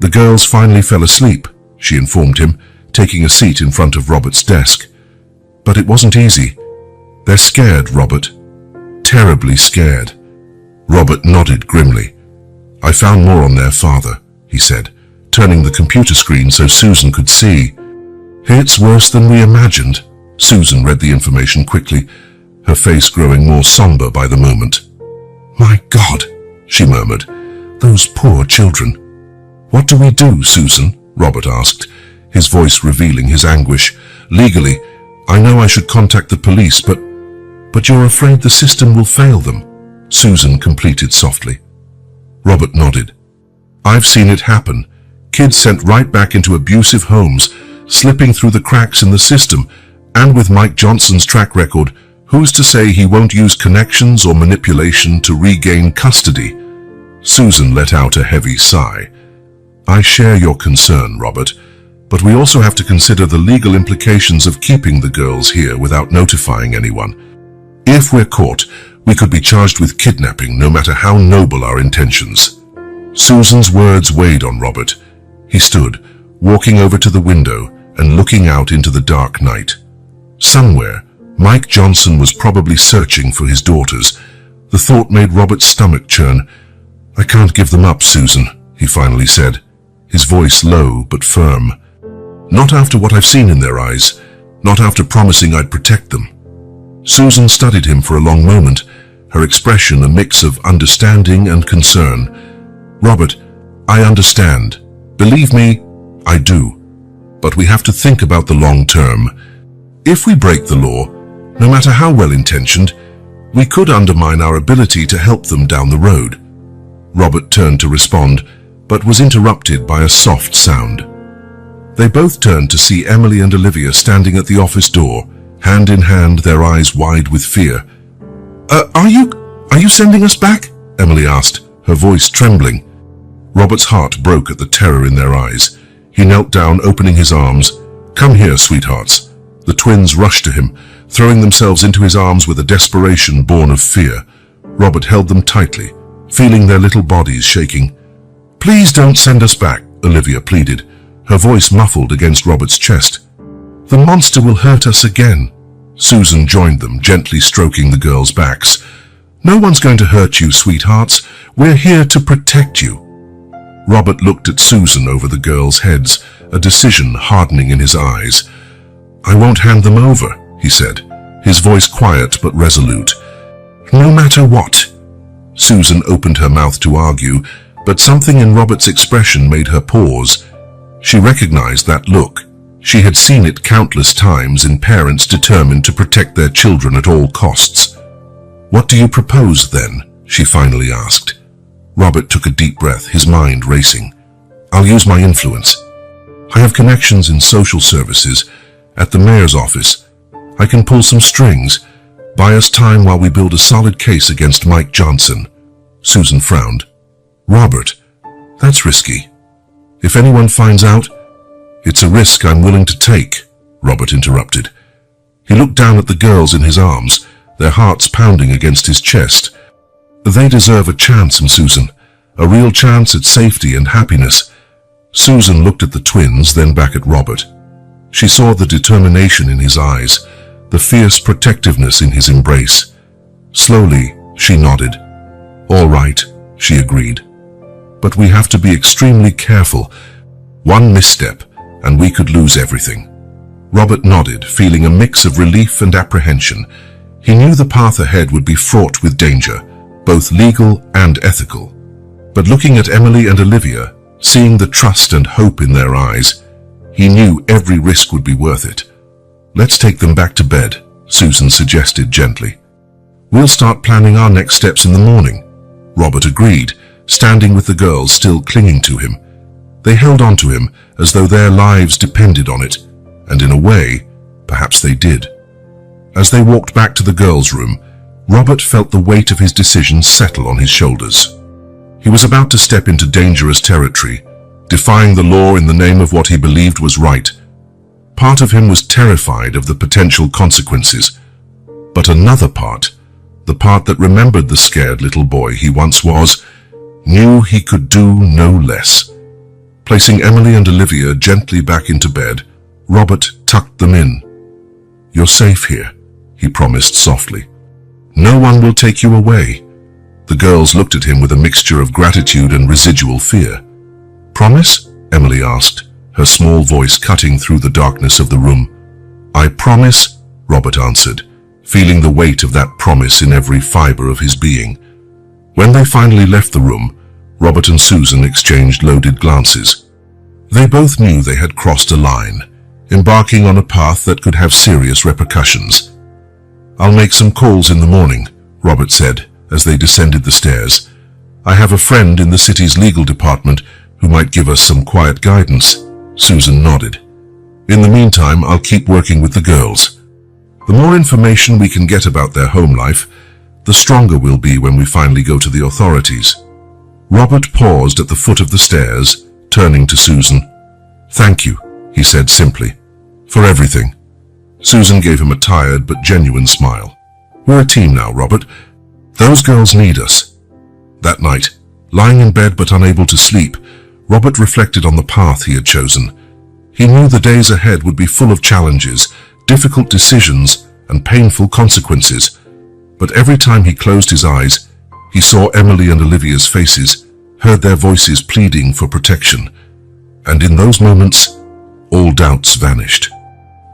The girls finally fell asleep, she informed him, taking a seat in front of Robert's desk. But it wasn't easy. They're scared, Robert. Terribly scared. Robert nodded grimly. I found more on their father, he said, turning the computer screen so Susan could see. It's worse than we imagined. Susan read the information quickly, her face growing more somber by the moment. My God, she murmured. Those poor children. What do we do, Susan? Robert asked, his voice revealing his anguish. Legally, I know I should contact the police, but you're afraid the system will fail them, Susan completed softly. Robert nodded. I've seen it happen. Kids sent right back into abusive homes, slipping through the cracks in the system, and with Mike Johnson's track record, who's to say he won't use connections or manipulation to regain custody? Susan let out a heavy sigh. I share your concern, Robert, but we also have to consider the legal implications of keeping the girls here without notifying anyone. If we're caught, we could be charged with kidnapping no matter how noble our intentions. Susan's words weighed on Robert. He stood, walking over to the window and looking out into the dark night. Somewhere, Mike Johnson was probably searching for his daughters. The thought made Robert's stomach churn. I can't give them up, Susan, he finally said, his voice low but firm. Not after what I've seen in their eyes, not after promising I'd protect them. Susan studied him for a long moment, her expression a mix of understanding and concern. Robert, I understand. Believe me, I do. But we have to think about the long term. If we break the law, no matter how well-intentioned, we could undermine our ability to help them down the road. Robert turned to respond, but was interrupted by a soft sound. They both turned to see Emily and Olivia standing at the office door, hand in hand, their eyes wide with fear. Are you sending us back? Emily asked, her voice trembling. Robert's heart broke at the terror in their eyes. He knelt down, opening his arms. Come here, sweethearts. The twins rushed to him, throwing themselves into his arms with a desperation born of fear. Robert held them tightly, feeling their little bodies shaking. Please don't send us back, Olivia pleaded, her voice muffled against Robert's chest. The monster will hurt us again. Susan joined them, gently stroking the girls' backs. No one's going to hurt you, sweethearts. We're here to protect you. Robert looked at Susan over the girls' heads, a decision hardening in his eyes. I won't hand them over, he said, his voice quiet but resolute. No matter what. Susan opened her mouth to argue, But something in Robert's expression made her pause. She recognized that look. She had seen it countless times in parents determined to protect their children at all costs. "What do you propose, then?" she finally asked. Robert took a deep breath, his mind racing. "I'll use my influence. I have connections in social services, at the mayor's office. I can pull some strings, buy us time while we build a solid case against Mike Johnson." Susan frowned. "Robert, that's risky. If anyone finds out..." "It's a risk I'm willing to take," Robert interrupted. He looked down at the girls in his arms, their hearts pounding against his chest. "They deserve a chance, Susan. A real chance at safety and happiness." Susan looked at the twins, then back at Robert. She saw the determination in his eyes, the fierce protectiveness in his embrace. Slowly, she nodded. "All right," she agreed. "But we have to be extremely careful. One misstep, and we could lose everything." Robert nodded, feeling a mix of relief and apprehension. He knew the path ahead would be fraught with danger, both legal and ethical. But looking at Emily and Olivia, seeing the trust and hope in their eyes, he knew every risk would be worth it. "Let's take them back to bed," Susan suggested gently. "We'll start planning our next steps in the morning." Robert agreed, standing with the girls still clinging to him. They held on to him as though their lives depended on it, and in a way, perhaps they did. As they walked back to the girls' room, Robert felt the weight of his decision settle on his shoulders. He was about to step into dangerous territory, defying the law in the name of what he believed was right. Part of him was terrified of the potential consequences, but another part, the part that remembered the scared little boy he once was, knew he could do no less. Placing Emily and Olivia gently back into bed, Robert tucked them in. "You're safe here," he promised softly. "No one will take you away." The girls looked at him with a mixture of gratitude and residual fear. "Promise?" Emily asked, her small voice cutting through the darkness of the room. "I promise," Robert answered, feeling the weight of that promise in every fiber of his being. When they finally left the room, Robert and Susan exchanged loaded glances. They both knew they had crossed a line, embarking on a path that could have serious repercussions. "I'll make some calls in the morning," Robert said as they descended the stairs. "I have a friend in the city's legal department who might give us some quiet guidance." Susan nodded. "In the meantime, I'll keep working with the girls. The more information we can get about their home life, the stronger we'll be when we finally go to the authorities." Robert paused at the foot of the stairs, turning to Susan. "Thank you," he said simply, "for everything." Susan gave him a tired but genuine smile. "We're a team now, Robert. Those girls need us." That night, lying in bed but unable to sleep, Robert reflected on the path he had chosen. He knew the days ahead would be full of challenges, difficult decisions, and painful consequences. But every time he closed his eyes, he saw Emily and Olivia's faces, heard their voices pleading for protection. And in those moments, all doubts vanished.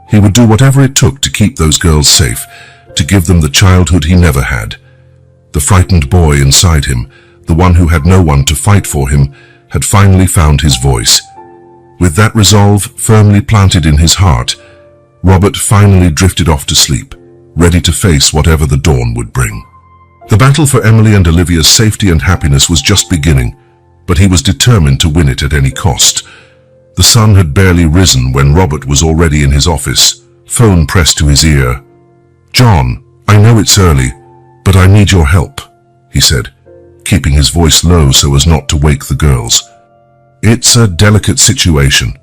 He would do whatever it took to keep those girls safe, to give them the childhood he never had. The frightened boy inside him, the one who had no one to fight for him, had finally found his voice. With that resolve firmly planted in his heart, Robert finally drifted off to sleep, ready to face whatever the dawn would bring. The battle for Emily and Olivia's safety and happiness was just beginning, but he was determined to win it at any cost. The sun had barely risen when Robert was already in his office, phone pressed to his ear. "John, I know it's early, but I need your help," he said, keeping his voice low so as not to wake the girls. "It's a delicate situation."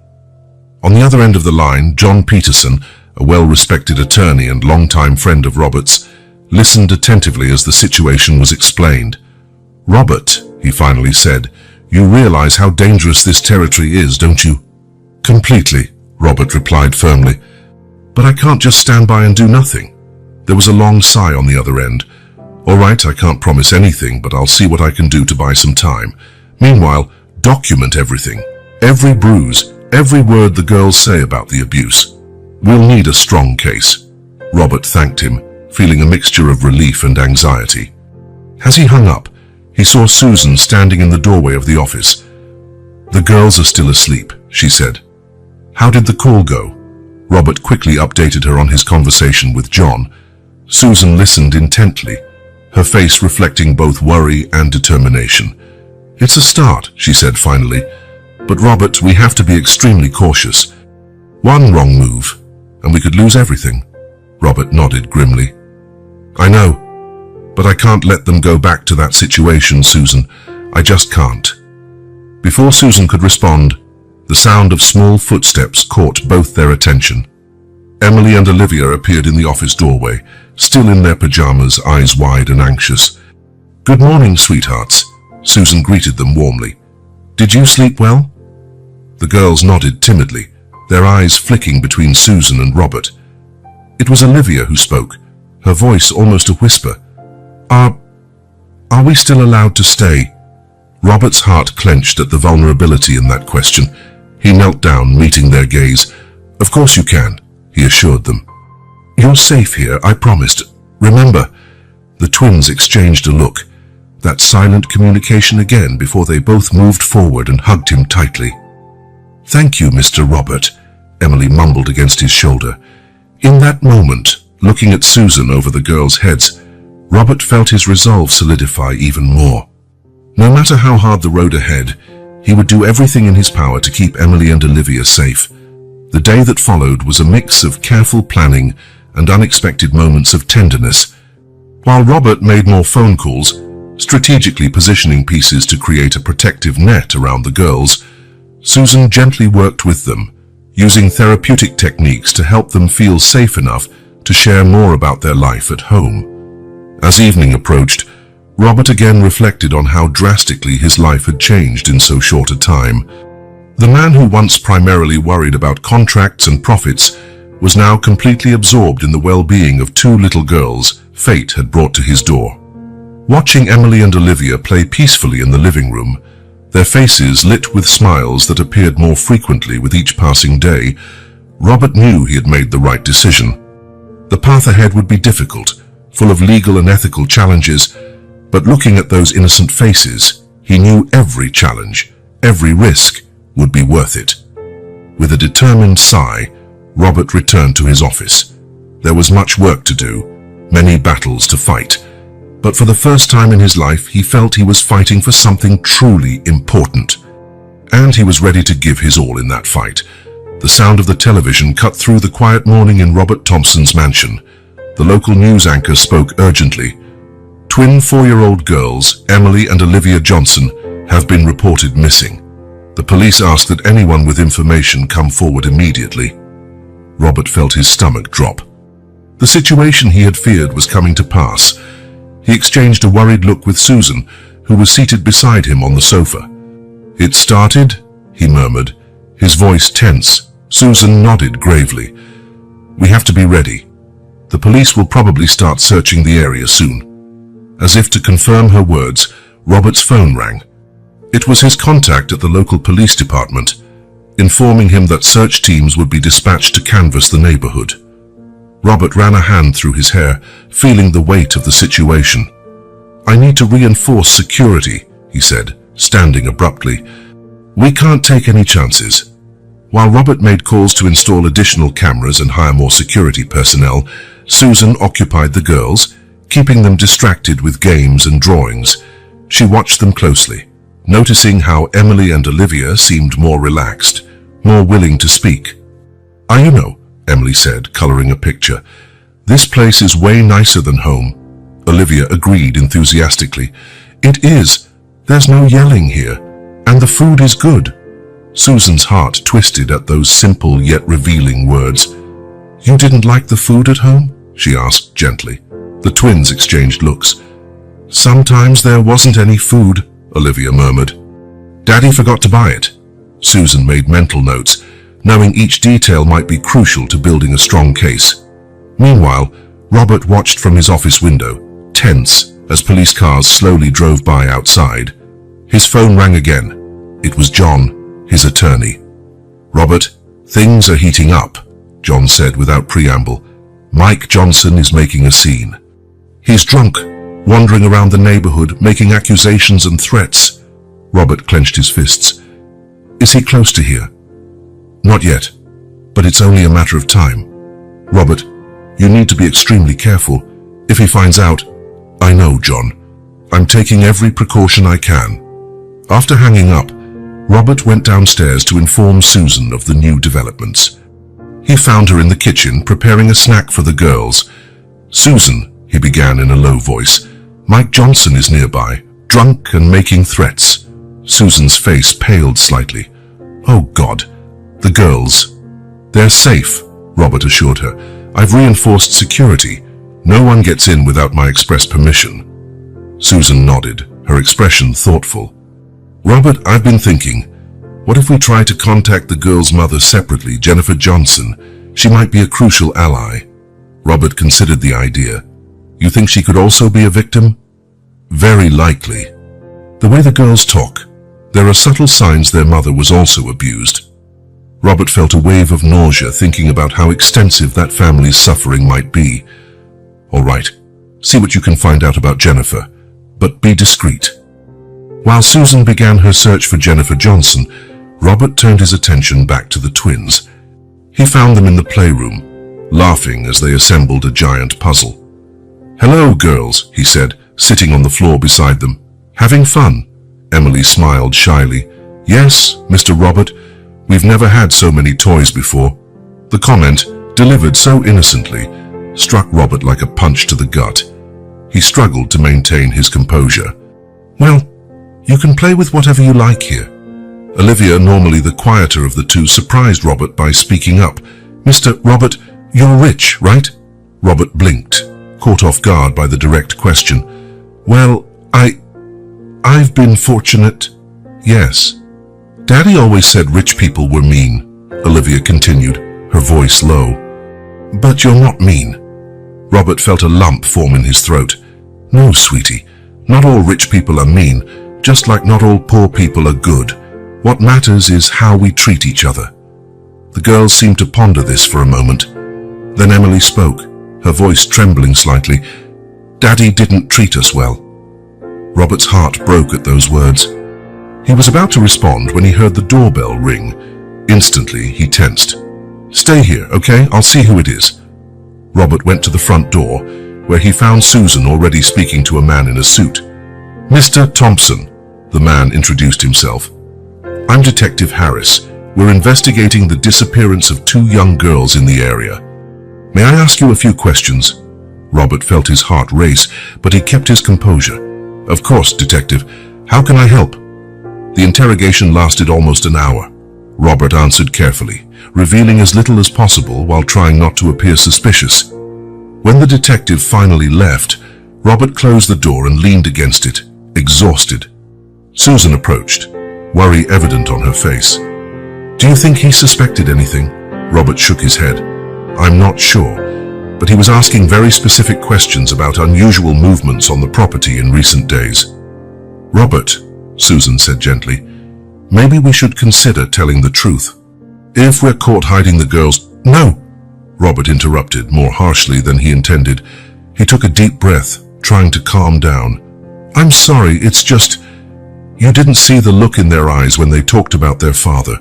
On the other end of the line, John Peterson, a well-respected attorney and longtime friend of Robert's, listened attentively as the situation was explained. "Robert," he finally said, "you realize how dangerous this territory is, don't you?" "Completely," Robert replied firmly. "But I can't just stand by and do nothing." There was a long sigh on the other end. "All right, I can't promise anything, but I'll see what I can do to buy some time. Meanwhile, document everything. Every bruise, every word the girls say about the abuse. We'll need a strong case." Robert thanked him, feeling a mixture of relief and anxiety. As he hung up, He saw Susan standing in the doorway of the office. "The girls are still asleep," she said. "How did the call go?" Robert quickly updated her on his conversation with John. Susan listened intently, her face reflecting both worry and determination. "It's a start," she said finally. "But Robert, we have to be extremely cautious. One wrong move, and we could lose everything." Robert nodded grimly. "I know, but I can't let them go back to that situation, Susan. I just can't." Before Susan could respond, the sound of small footsteps caught both their attention. Emily and Olivia appeared in the office doorway, still in their pajamas, eyes wide and anxious. "Good morning, sweethearts," Susan greeted them warmly. "Did you sleep well?" The girls nodded timidly, their eyes flicking between Susan and Robert. It was Olivia who spoke, her voice almost a whisper. Are we still allowed to stay?" Robert's heart clenched at the vulnerability in that question. He knelt down, meeting their gaze. "Of course you can," he assured them. "You're safe here, I promised. Remember." The twins exchanged a look, that silent communication again before they both moved forward and hugged him tightly. "Thank you, Mr. Robert," Emily mumbled against his shoulder. In that moment, looking at Susan over the girls' heads, Robert felt his resolve solidify even more. No matter how hard the road ahead, he would do everything in his power to keep Emily and Olivia safe. The day that followed was a mix of careful planning and unexpected moments of tenderness. While Robert made more phone calls, strategically positioning pieces to create a protective net around the girls, Susan gently worked with them, using therapeutic techniques to help them feel safe enough to share more about their life at home. As evening approached, Robert again reflected on how drastically his life had changed in so short a time. The man who once primarily worried about contracts and profits was now completely absorbed in the well-being of two little girls fate had brought to his door. Watching Emily and Olivia play peacefully in the living room, their faces lit with smiles that appeared more frequently with each passing day, Robert knew he had made the right decision. The path ahead would be difficult, full of legal and ethical challenges, but looking at those innocent faces, he knew every challenge, every risk, would be worth it. With a determined sigh, Robert returned to his office. There was much work to do, many battles to fight, but for the first time in his life he felt he was fighting for something truly important. And he was ready to give his all in that fight. The sound of the television cut through the quiet morning in Robert Thompson's mansion. The local news anchor spoke urgently. Twin 4-year-old girls, Emily and Olivia Johnson, have been reported missing. The police ask that anyone with information come forward immediately. Robert felt his stomach drop. The situation he had feared was coming to pass. He exchanged a worried look with Susan, who was seated beside him on the sofa. "It started?" he murmured, his voice tense. Susan nodded gravely. "We have to be ready. The police will probably start searching the area soon." As if to confirm her words, Robert's phone rang. It was his contact at the local police department, informing him that search teams would be dispatched to canvass the neighborhood. Robert ran a hand through his hair, feeling the weight of the situation. "I need to reinforce security," he said, standing abruptly. "We can't take any chances." While Robert made calls to install additional cameras and hire more security personnel, Susan occupied the girls, keeping them distracted with games and drawings. She watched them closely, noticing how Emily and Olivia seemed more relaxed, more willing to speak. You know," Emily said, coloring a picture, "this place is way nicer than home." Olivia agreed enthusiastically. "It is. There's no yelling here. And the food is good." Susan's heart twisted at those simple yet revealing words. "You didn't like the food at home?" she asked gently. The twins exchanged looks. "Sometimes there wasn't any food," Olivia murmured. "Daddy forgot to buy it." Susan made mental notes, knowing each detail might be crucial to building a strong case. Meanwhile, Robert watched from his office window, tense, as police cars slowly drove by outside. His phone rang again. It was John, his attorney. "Robert, things are heating up," John said without preamble. "Mike Johnson is making a scene." "He's drunk," wandering around the neighborhood, making accusations and threats. Robert clenched his fists. Is he close to here? Not yet, but it's only a matter of time. Robert, you need to be extremely careful. If he finds out, I know, John. I'm taking every precaution I can. After hanging up, Robert went downstairs to inform Susan of the new developments. He found her in the kitchen preparing a snack for the girls. Susan, he began in a low voice, Mike Johnson is nearby, drunk and making threats. Susan's face paled slightly. Oh God, the girls. They're safe, Robert assured her. I've reinforced security. No one gets in without my express permission. Susan nodded, her expression thoughtful. Robert, I've been thinking, what if we try to contact the girl's mother separately, Jennifer Johnson? She might be a crucial ally. Robert considered the idea. You think she could also be a victim? Very likely. The way the girls talk, there are subtle signs their mother was also abused. Robert felt a wave of nausea thinking about how extensive that family's suffering might be. All right, see what you can find out about Jennifer, but be discreet. While Susan began her search for Jennifer Johnson, Robert turned his attention back to the twins. He found them in the playroom, laughing as they assembled a giant puzzle. Hello, girls, he said, sitting on the floor beside them. Having fun? Emily smiled shyly. Yes, Mr. Robert, we've never had so many toys before. The comment, delivered so innocently, struck Robert like a punch to the gut. He struggled to maintain his composure. Well, you can play with whatever you like here. Olivia, normally the quieter of the two, surprised Robert by speaking up. Mr. Robert, you're rich, right? Robert blinked, caught off guard by the direct question. Well, I've been fortunate. Yes. Daddy always said rich people were mean, Olivia continued, her voice low. But you're not mean. Robert felt a lump form in his throat. No, sweetie, not all rich people are mean, just like not all poor people are good. What matters is how we treat each other. The girls seemed to ponder this for a moment. Then Emily spoke, her voice trembling slightly. Daddy didn't treat us well. Robert's heart broke at those words. He was about to respond when he heard the doorbell ring. Instantly, he tensed. Stay here, okay? I'll see who it is. Robert went to the front door, where he found Susan already speaking to a man in a suit. Mr. Thompson, the man introduced himself. I'm Detective Harris. We're investigating the disappearance of 2 young girls in the area. May I ask you a few questions? Robert felt his heart race, but he kept his composure. Of course, Detective. How can I help? The interrogation lasted almost an hour. Robert answered carefully, revealing as little as possible while trying not to appear suspicious. When the detective finally left, Robert closed the door and leaned against it, exhausted. Susan approached, worry evident on her face. Do you think he suspected anything? Robert shook his head. I'm not sure, but he was asking very specific questions about unusual movements on the property in recent days. Robert, Susan said gently, maybe we should consider telling the truth. If we're caught hiding the girls— No! Robert interrupted more harshly than he intended. He took a deep breath, trying to calm down. I'm sorry, it's just— You didn't see the look in their eyes when they talked about their father.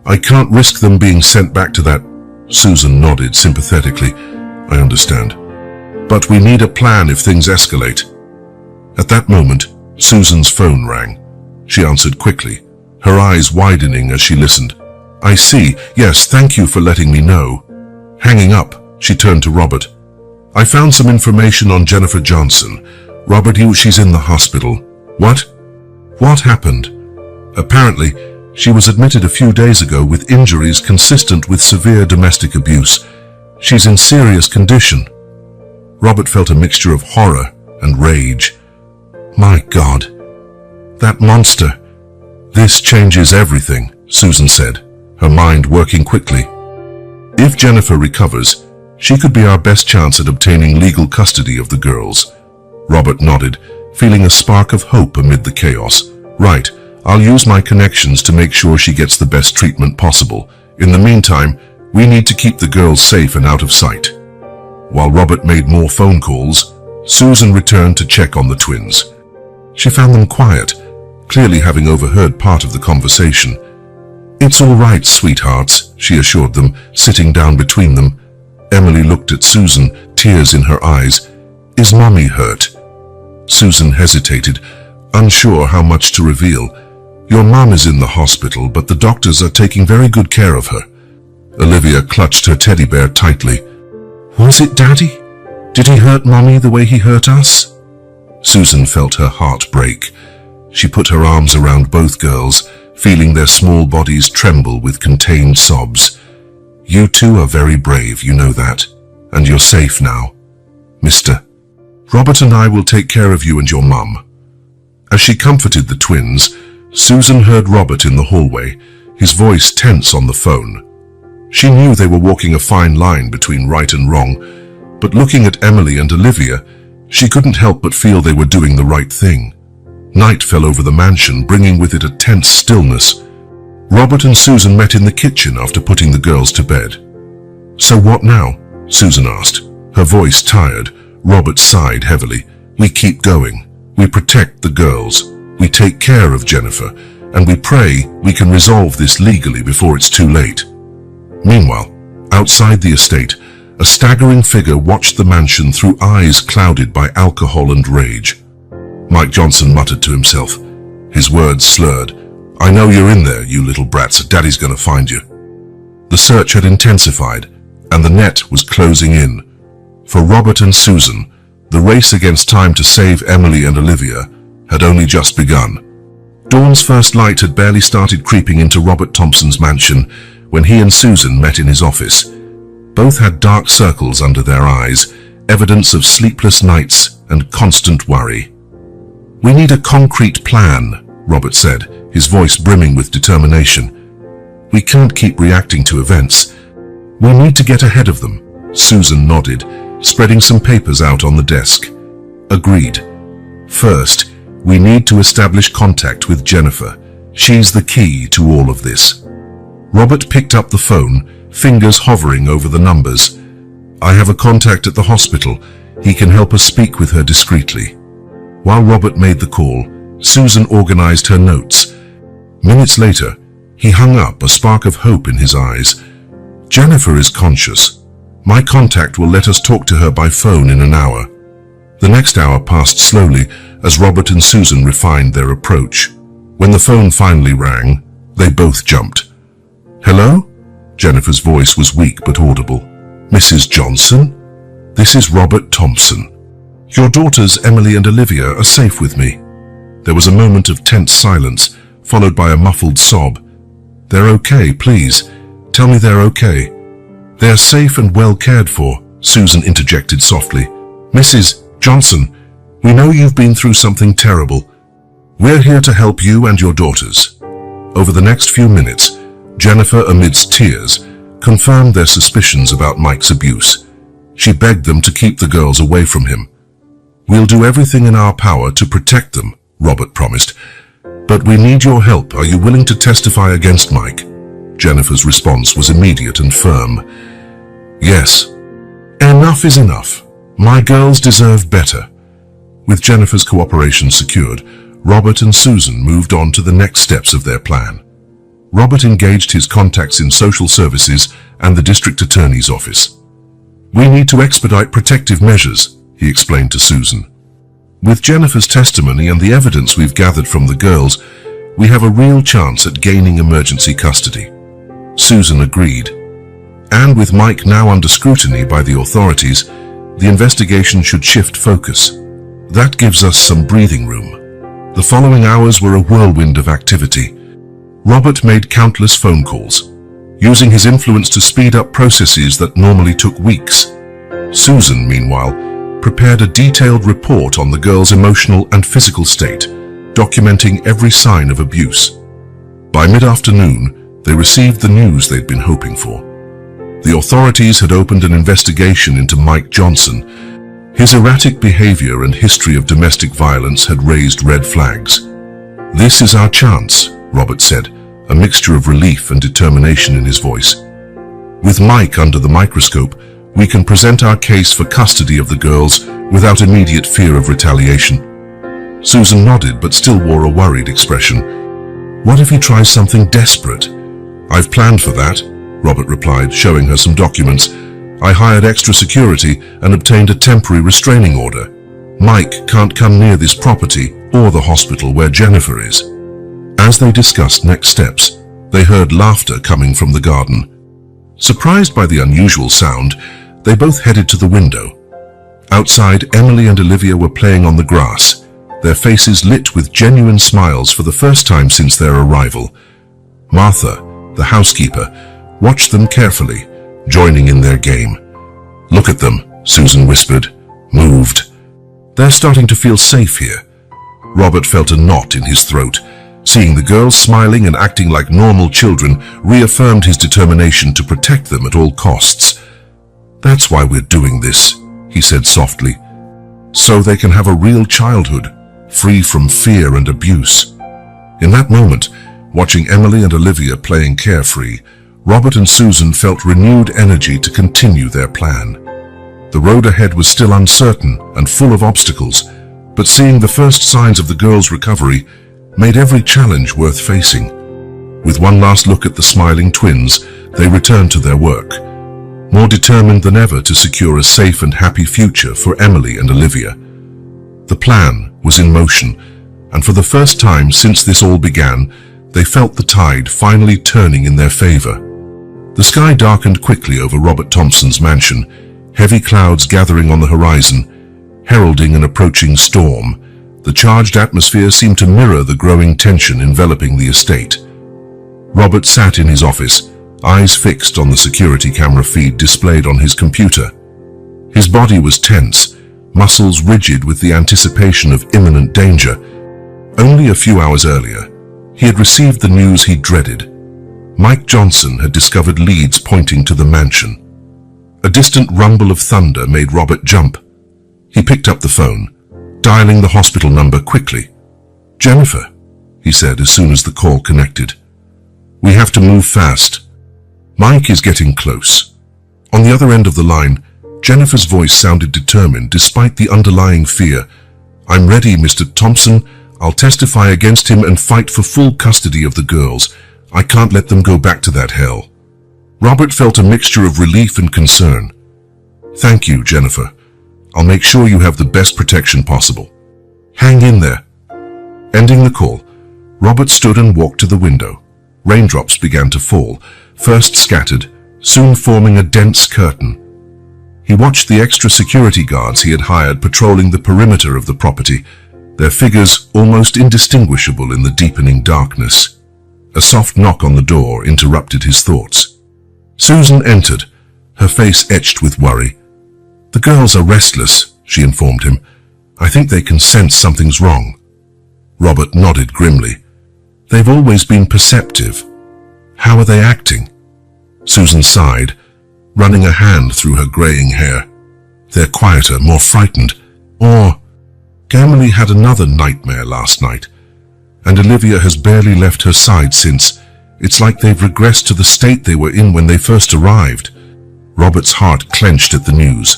I can't risk them being sent back to that— Susan nodded sympathetically. I understand. But we need a plan if things escalate. At that moment, Susan's phone rang. She answered quickly, her eyes widening as she listened. I see. Yes, thank you for letting me know. Hanging up, she turned to Robert. I found some information on Jennifer Johnson. Robert, she's in the hospital. What? What happened? Apparently, she was admitted a few days ago with injuries consistent with severe domestic abuse. She's in serious condition. Robert felt a mixture of horror and rage. My God, that monster. This changes everything, Susan said, her mind working quickly. If Jennifer recovers, she could be our best chance at obtaining legal custody of the girls. Robert nodded, feeling a spark of hope amid the chaos. Right, I'll use my connections to make sure she gets the best treatment possible. In the meantime, we need to keep the girls safe and out of sight. While Robert made more phone calls, Susan returned to check on the twins. She found them quiet, clearly having overheard part of the conversation. "It's all right, sweethearts," she assured them, sitting down between them. Emily looked at Susan, tears in her eyes. "Is Mommy hurt?" Susan hesitated, unsure how much to reveal. "Your mom is in the hospital, but the doctors are taking very good care of her." Olivia clutched her teddy bear tightly. "Was it Daddy? Did he hurt Mommy the way he hurt us?" Susan felt her heart break. She put her arms around both girls, feeling their small bodies tremble with contained sobs. "You two are very brave, you know that. And you're safe now. Mister, Robert and I will take care of you and your mum." As she comforted the twins, Susan heard Robert in the hallway, his voice tense on the phone. She knew they were walking a fine line between right and wrong, but looking at Emily and Olivia, she couldn't help but feel they were doing the right thing. Night fell over the mansion, bringing with it a tense stillness. Robert and Susan met in the kitchen after putting the girls to bed. "So what now?" Susan asked, her voice tired. Robert sighed heavily. "We keep going. We protect the girls. We take care of Jennifer, and we pray we can resolve this legally before it's too late." Meanwhile, outside the estate, a staggering figure watched the mansion through eyes clouded by alcohol and rage. Mike Johnson muttered to himself, his words slurred. "I know you're in there, you little brats. Daddy's gonna find you." The search had intensified, and the net was closing in. For Robert and Susan, the race against time to save Emily and Olivia had only just begun. Dawn's first light had barely started creeping into Robert Thompson's mansion when he and Susan met in his office. Both had dark circles under their eyes, evidence of sleepless nights and constant worry. "We need a concrete plan," Robert said, his voice brimming with determination. "We can't keep reacting to events. We'll need to get ahead of them." Susan nodded, spreading some papers out on the desk. "Agreed. First, we need to establish contact with Jennifer. She's the key to all of this." Robert picked up the phone, fingers hovering over the numbers. "I have a contact at the hospital. He can help us speak with her discreetly." While Robert made the call, Susan organized her notes. Minutes later, he hung up, a spark of hope in his eyes. "Jennifer is conscious. My contact will let us talk to her by phone in an hour." The next hour passed slowly as Robert and Susan refined their approach. When the phone finally rang, they both jumped. "Hello?" Jennifer's voice was weak but audible. "Mrs. Johnson? This is Robert Thompson. Your daughters Emily and Olivia are safe with me." There was a moment of tense silence, followed by a muffled sob. "They're okay, please. Tell me they're okay." "They're safe and well cared for," Susan interjected softly. "Mrs. Johnson, we know you've been through something terrible. We're here to help you and your daughters." Over the next few minutes, Jennifer, amidst tears, confirmed their suspicions about Mike's abuse. She begged them to keep the girls away from him. "We'll do everything in our power to protect them," Robert promised. "But we need your help. Are you willing to testify against Mike?" Jennifer's response was immediate and firm. "Yes." "Enough is enough. My girls deserve better." With Jennifer's cooperation secured, Robert and Susan moved on to the next steps of their plan. Robert engaged his contacts in social services and the district attorney's office. "We need to expedite protective measures," he explained to Susan. "With Jennifer's testimony and the evidence we've gathered from the girls, we have a real chance at gaining emergency custody." Susan agreed. And with Mike now under scrutiny by the authorities, the investigation should shift focus. That gives us some breathing room. The following hours were a whirlwind of activity. Robert made countless phone calls, using his influence to speed up processes that normally took weeks. Susan, meanwhile, prepared a detailed report on the girls' emotional and physical state, documenting every sign of abuse. By mid-afternoon, they received the news they'd been hoping for. The authorities had opened an investigation into Mike Johnson. His erratic behavior and history of domestic violence had raised red flags. "This is our chance," Robert said, a mixture of relief and determination in his voice. With Mike under the microscope, We can present our case for custody of the girls without immediate fear of retaliation." Susan nodded but still wore a worried expression. "What if he tries something desperate?" "I've planned for that," Robert replied, showing her some documents. "I hired extra security and obtained a temporary restraining order. Mike can't come near this property or the hospital where Jennifer is." As they discussed next steps, they heard laughter coming from the garden. Surprised by the unusual sound, they both headed to the window. Outside, Emily and Olivia were playing on the grass, their faces lit with genuine smiles for the first time since their arrival. Martha, the housekeeper, watched them carefully, joining in their game. "Look at them," Susan whispered, moved. "They're starting to feel safe here." Robert felt a knot in his throat. Seeing the girls smiling and acting like normal children reaffirmed his determination to protect them at all costs. "That's why we're doing this," he said softly, "so they can have a real childhood, free from fear and abuse." In that moment, watching Emily and Olivia playing carefree, Robert and Susan felt renewed energy to continue their plan. The road ahead was still uncertain and full of obstacles, but seeing the first signs of the girls' recovery made every challenge worth facing. With one last look at the smiling twins, they returned to their work, more determined than ever to secure a safe and happy future for Emily and Olivia. The plan was in motion, and for the first time since this all began, they felt the tide finally turning in their favor. The sky darkened quickly over Robert Thompson's mansion, heavy clouds gathering on the horizon, heralding an approaching storm. The charged atmosphere seemed to mirror the growing tension enveloping the estate. Robert sat in his office, eyes fixed on the security camera feed displayed on his computer. His body was tense, muscles rigid with the anticipation of imminent danger. Only a few hours earlier, he had received the news he dreaded. Mike Johnson had discovered leads pointing to the mansion. A distant rumble of thunder made Robert jump. He picked up the phone, dialing the hospital number quickly. "Jennifer," he said as soon as the call connected. "We have to move fast. Mike is getting close." On the other end of the line, Jennifer's voice sounded determined despite the underlying fear. "I'm ready, Mr. Thompson. I'll testify against him and fight for full custody of the girls. I can't let them go back to that hell." Robert felt a mixture of relief and concern. "Thank you, Jennifer. I'll make sure you have the best protection possible. Hang in there." Ending the call, Robert stood and walked to the window. Raindrops began to fall, first scattered, soon forming a dense curtain. He watched the extra security guards he had hired patrolling the perimeter of the property, their figures almost indistinguishable in the deepening darkness. A soft knock on the door interrupted his thoughts. Susan entered, her face etched with worry. "The girls are restless," she informed him. "I think they can sense something's wrong." Robert nodded grimly. "They've always been perceptive. How are they acting?" Susan sighed, running a hand through her graying hair. "They're quieter, more frightened. Or Emily had another nightmare last night, and Olivia has barely left her side since. It's like they've regressed to the state they were in when they first arrived." Robert's heart clenched at the news.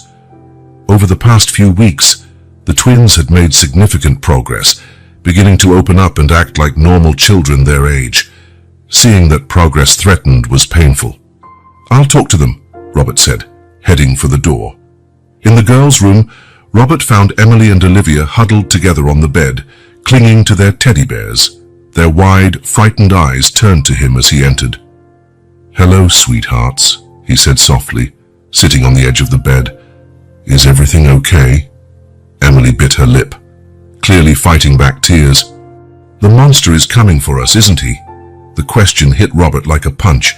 Over the past few weeks, the twins had made significant progress, beginning to open up and act like normal children their age. Seeing that progress threatened was painful. "I'll talk to them," Robert said, heading for the door. In the girls' room, Robert found Emily and Olivia huddled together on the bed, clinging to their teddy bears. Their wide, frightened eyes turned to him as he entered. "Hello, sweethearts," he said softly, sitting on the edge of the bed. "Is everything okay?" Emily bit her lip, clearly fighting back tears. "The monster is coming for us, isn't he?" The question hit Robert like a punch.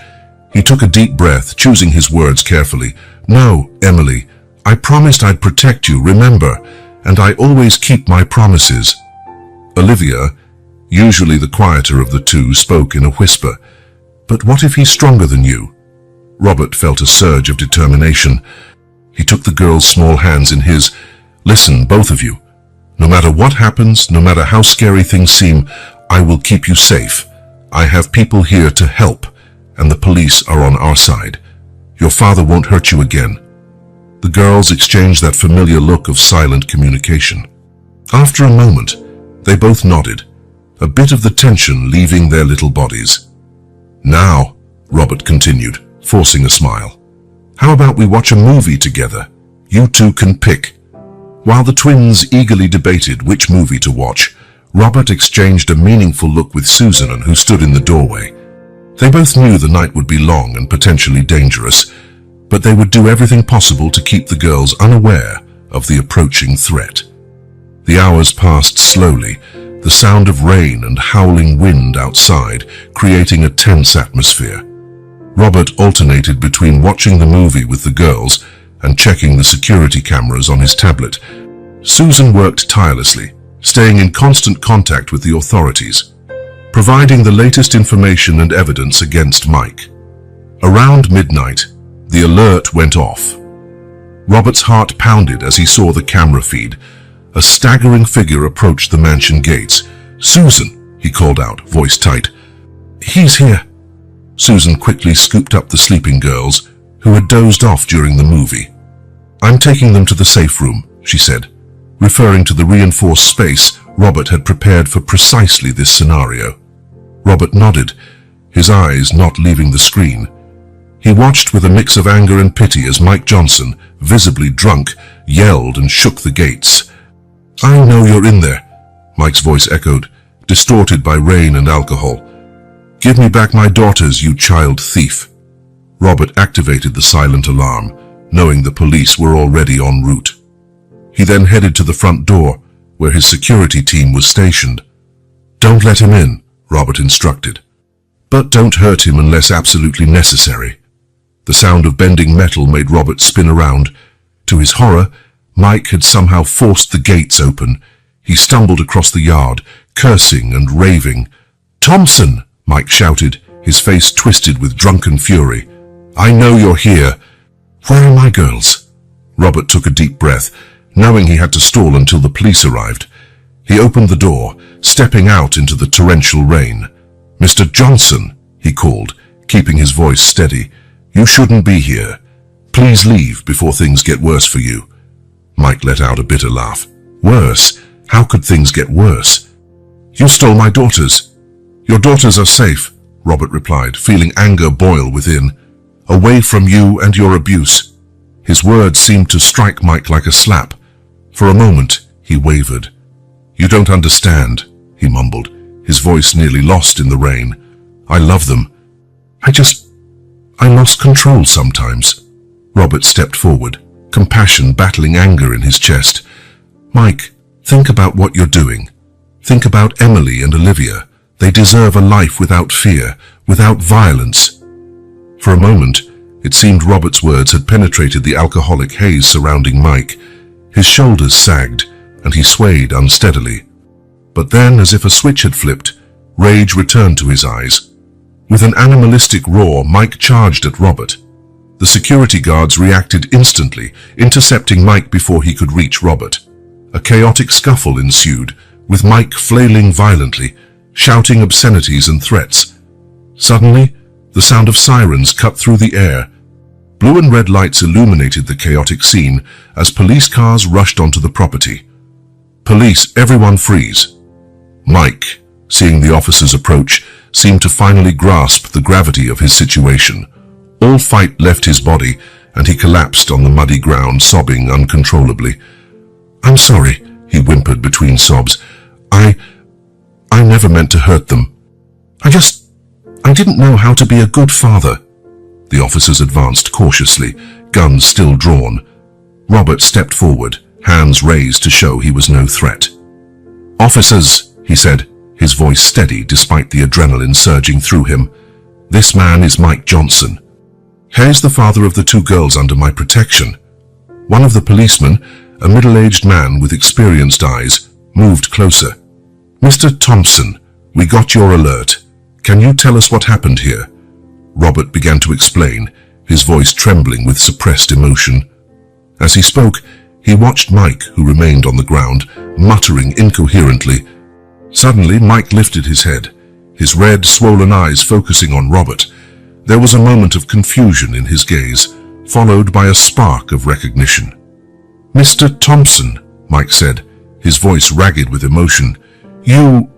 He took a deep breath, choosing his words carefully. "No, Emily, I promised I'd protect you, remember, and I always keep my promises." Olivia, usually the quieter of the two, spoke in a whisper. "But what if he's stronger than you?" Robert felt a surge of determination. He took the girl's small hands in his. "Listen, both of you. No matter what happens, no matter how scary things seem, I will keep you safe. I have people here to help, and the police are on our side. Your father won't hurt you again. The girls exchanged that familiar look of silent communication. After a moment, they both nodded, a bit of the tension leaving their little bodies. "Now," Robert continued, forcing a smile, "how about we watch a movie together? You two can pick." While the twins eagerly debated which movie to watch, Robert exchanged a meaningful look with Susan, who stood in the doorway. They both knew the night would be long and potentially dangerous, but they would do everything possible to keep the girls unaware of the approaching threat. The hours passed slowly, the sound of rain and howling wind outside creating a tense atmosphere. Robert alternated between watching the movie with the girls and checking the security cameras on his tablet. Susan worked tirelessly, staying in constant contact with the authorities, providing the latest information and evidence against Mike. Around midnight, the alert went off. Robert's heart pounded as he saw the camera feed. A staggering figure approached the mansion gates. "Susan," he called out, voice tight. "He's here." Susan quickly scooped up the sleeping girls, who had dozed off during the movie. "I'm taking them to the safe room," she said, referring to the reinforced space Robert had prepared for precisely this scenario. Robert nodded, his eyes not leaving the screen. He watched with a mix of anger and pity as Mike Johnson, visibly drunk, yelled and shook the gates. "I know you're in there," Mike's voice echoed, distorted by rain and alcohol. "Give me back my daughters, you child thief." Robert activated the silent alarm, knowing the police were already en route. He then headed to the front door, where his security team was stationed. "Don't let him in," Robert instructed. "But don't hurt him unless absolutely necessary." The sound of bending metal made Robert spin around. To his horror, Mike had somehow forced the gates open. He stumbled across the yard, cursing and raving. "Thompson!" Mike shouted, his face twisted with drunken fury. "I know you're here. Where are my girls?" Robert took a deep breath, knowing he had to stall until the police arrived. He opened the door, stepping out into the torrential rain. "Mr. Johnson," he called, keeping his voice steady, "you shouldn't be here. Please leave before things get worse for you." Mike let out a bitter laugh. "Worse? How could things get worse?" "You stole my daughters." "Your daughters are safe," Robert replied, feeling anger boil within. "Away from you and your abuse." His words seemed to strike Mike like a slap. For a moment, he wavered. "You don't understand," he mumbled, his voice nearly lost in the rain. "I love them. I lost control sometimes." Robert stepped forward, compassion battling anger in his chest. "Mike, think about what you're doing. Think about Emily and Olivia. They deserve a life without fear, without violence." For a moment, it seemed Robert's words had penetrated the alcoholic haze surrounding Mike. His shoulders sagged, and he swayed unsteadily. But then, as if a switch had flipped, rage returned to his eyes. With an animalistic roar, Mike charged at Robert. The security guards reacted instantly, intercepting Mike before he could reach Robert. A chaotic scuffle ensued, with Mike flailing violently, shouting obscenities and threats. Suddenly, the sound of sirens cut through the air. Blue and red lights illuminated the chaotic scene as police cars rushed onto the property. "Police, everyone freeze." Mike, seeing the officers approach, seemed to finally grasp the gravity of his situation. All fight left his body, and he collapsed on the muddy ground, sobbing uncontrollably. "I'm sorry," he whimpered between sobs. I never meant to hurt them. I didn't know how to be a good father." The officers advanced cautiously, guns still drawn. Robert stepped forward, hands raised to show he was no threat. "Officers," he said, his voice steady despite the adrenaline surging through him. "This man is Mike Johnson. Here's the father of the two girls under my protection." One of the policemen, a middle-aged man with experienced eyes, moved closer. "Mr. Thompson, we got your alert. Can you tell us what happened here?" Robert began to explain, his voice trembling with suppressed emotion. As he spoke, he watched Mike, who remained on the ground, muttering incoherently. Suddenly, Mike lifted his head, his red, swollen eyes focusing on Robert. There was a moment of confusion in his gaze. followed by a spark of recognition. "Mr. Thompson," Mike said, his voice ragged with emotion, You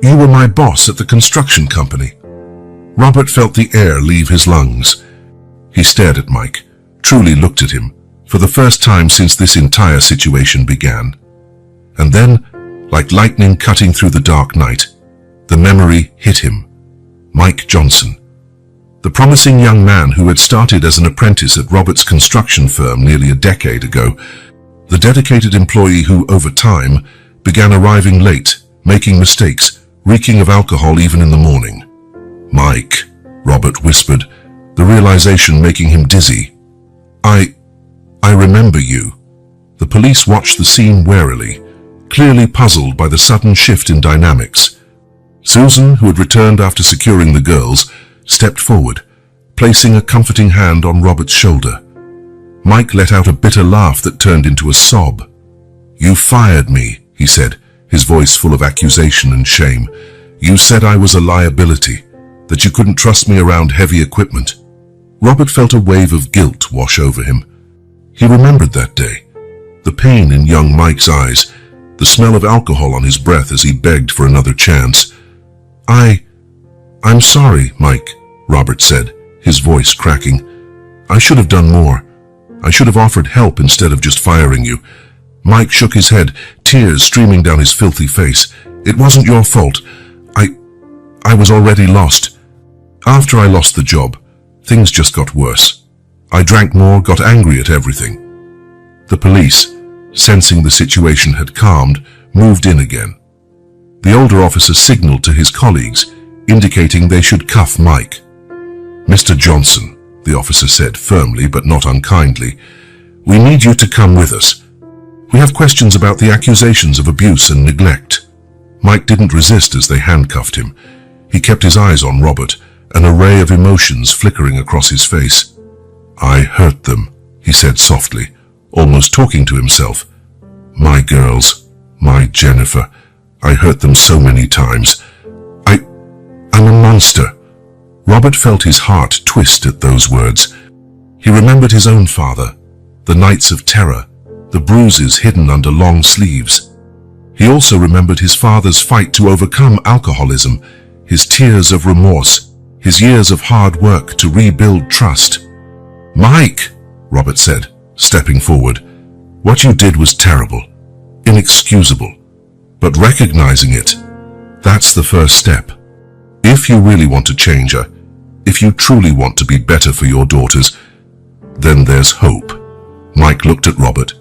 were my boss at the construction company." Robert felt the air leave his lungs. He stared at Mike, truly looked at him, for the first time since this entire situation began. And then, like lightning cutting through the dark night, the memory hit him. Mike Johnson, the promising young man who had started as an apprentice at Robert's construction firm nearly a decade ago, the dedicated employee who, over time, began arriving late, making mistakes, reeking of alcohol even in the morning. "Mike," Robert whispered, the realization making him dizzy. I remember you." The police watched the scene warily, clearly puzzled by the sudden shift in dynamics. Susan, who had returned after securing the girls, stepped forward, placing a comforting hand on Robert's shoulder. Mike let out a bitter laugh that turned into a sob. "You fired me," he said, his voice full of accusation and shame. "You said I was a liability, that you couldn't trust me around heavy equipment." Robert felt a wave of guilt wash over him. He remembered that day, the pain in young Mike's eyes, the smell of alcohol on his breath as he begged for another chance. I'm sorry, Mike," Robert said, his voice cracking. "I should have done more. I should have offered help instead of just firing you." Mike shook his head, tears streaming down his filthy face. "It wasn't your fault. I was already lost. After I lost the job, things just got worse. I drank more, got angry at everything." The police, sensing the situation had calmed, moved in again. The older officer signaled to his colleagues, indicating they should cuff Mike. "Mr. Johnson," the officer said firmly but not unkindly, "we need you to come with us. We have questions about the accusations of abuse and neglect." Mike didn't resist as they handcuffed him. He kept his eyes on Robert, an array of emotions flickering across his face. "I hurt them," he said softly, almost talking to himself. "My girls, my Jennifer, I hurt them so many times. I'm a monster." Robert felt his heart twist at those words. He remembered his own father, the nights of terror, the bruises hidden under long sleeves. He also remembered his father's fight to overcome alcoholism, his tears of remorse, his years of hard work to rebuild trust. "Mike," Robert said, stepping forward, "what you did was terrible, inexcusable. But recognizing it, that's the first step. If you really want to change her, if you truly want to be better for your daughters, then there's hope." Mike looked at Robert,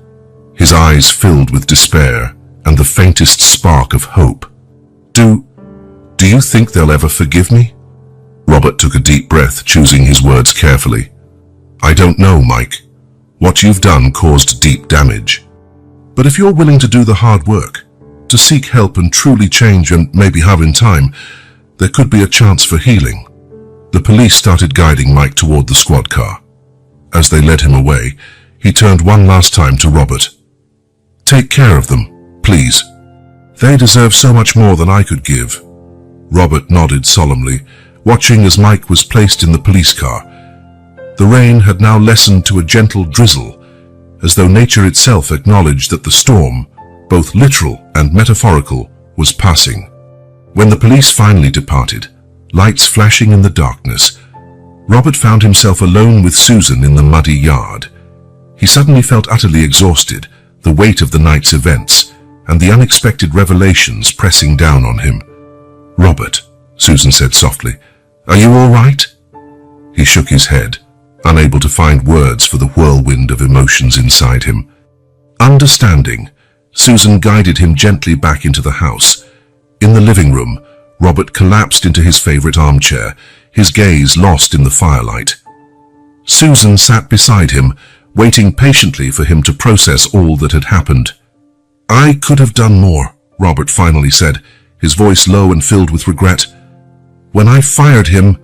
his eyes filled with despair and the faintest spark of hope. Do you think they'll ever forgive me?" Robert took a deep breath, choosing his words carefully. "I don't know, Mike. What you've done caused deep damage. But if you're willing to do the hard work, to seek help and truly change and maybe have in time, there could be a chance for healing." The police started guiding Mike toward the squad car. As they led him away, he turned one last time to Robert. "Take care of them, please. They deserve so much more than I could give." Robert nodded solemnly, watching as Mike was placed in the police car. The rain had now lessened to a gentle drizzle, as though nature itself acknowledged that the storm, both literal and metaphorical, was passing. When the police finally departed, lights flashing in the darkness, Robert found himself alone with Susan in the muddy yard. He suddenly felt utterly exhausted, the weight of the night's events, and the unexpected revelations pressing down on him. "Robert," Susan said softly, "are you all right?" He shook his head, unable to find words for the whirlwind of emotions inside him. Understanding, Susan guided him gently back into the house. In the living room, Robert collapsed into his favorite armchair, his gaze lost in the firelight. Susan sat beside him, waiting patiently for him to process all that had happened. "I could have done more," Robert finally said, his voice low and filled with regret. "When I fired him,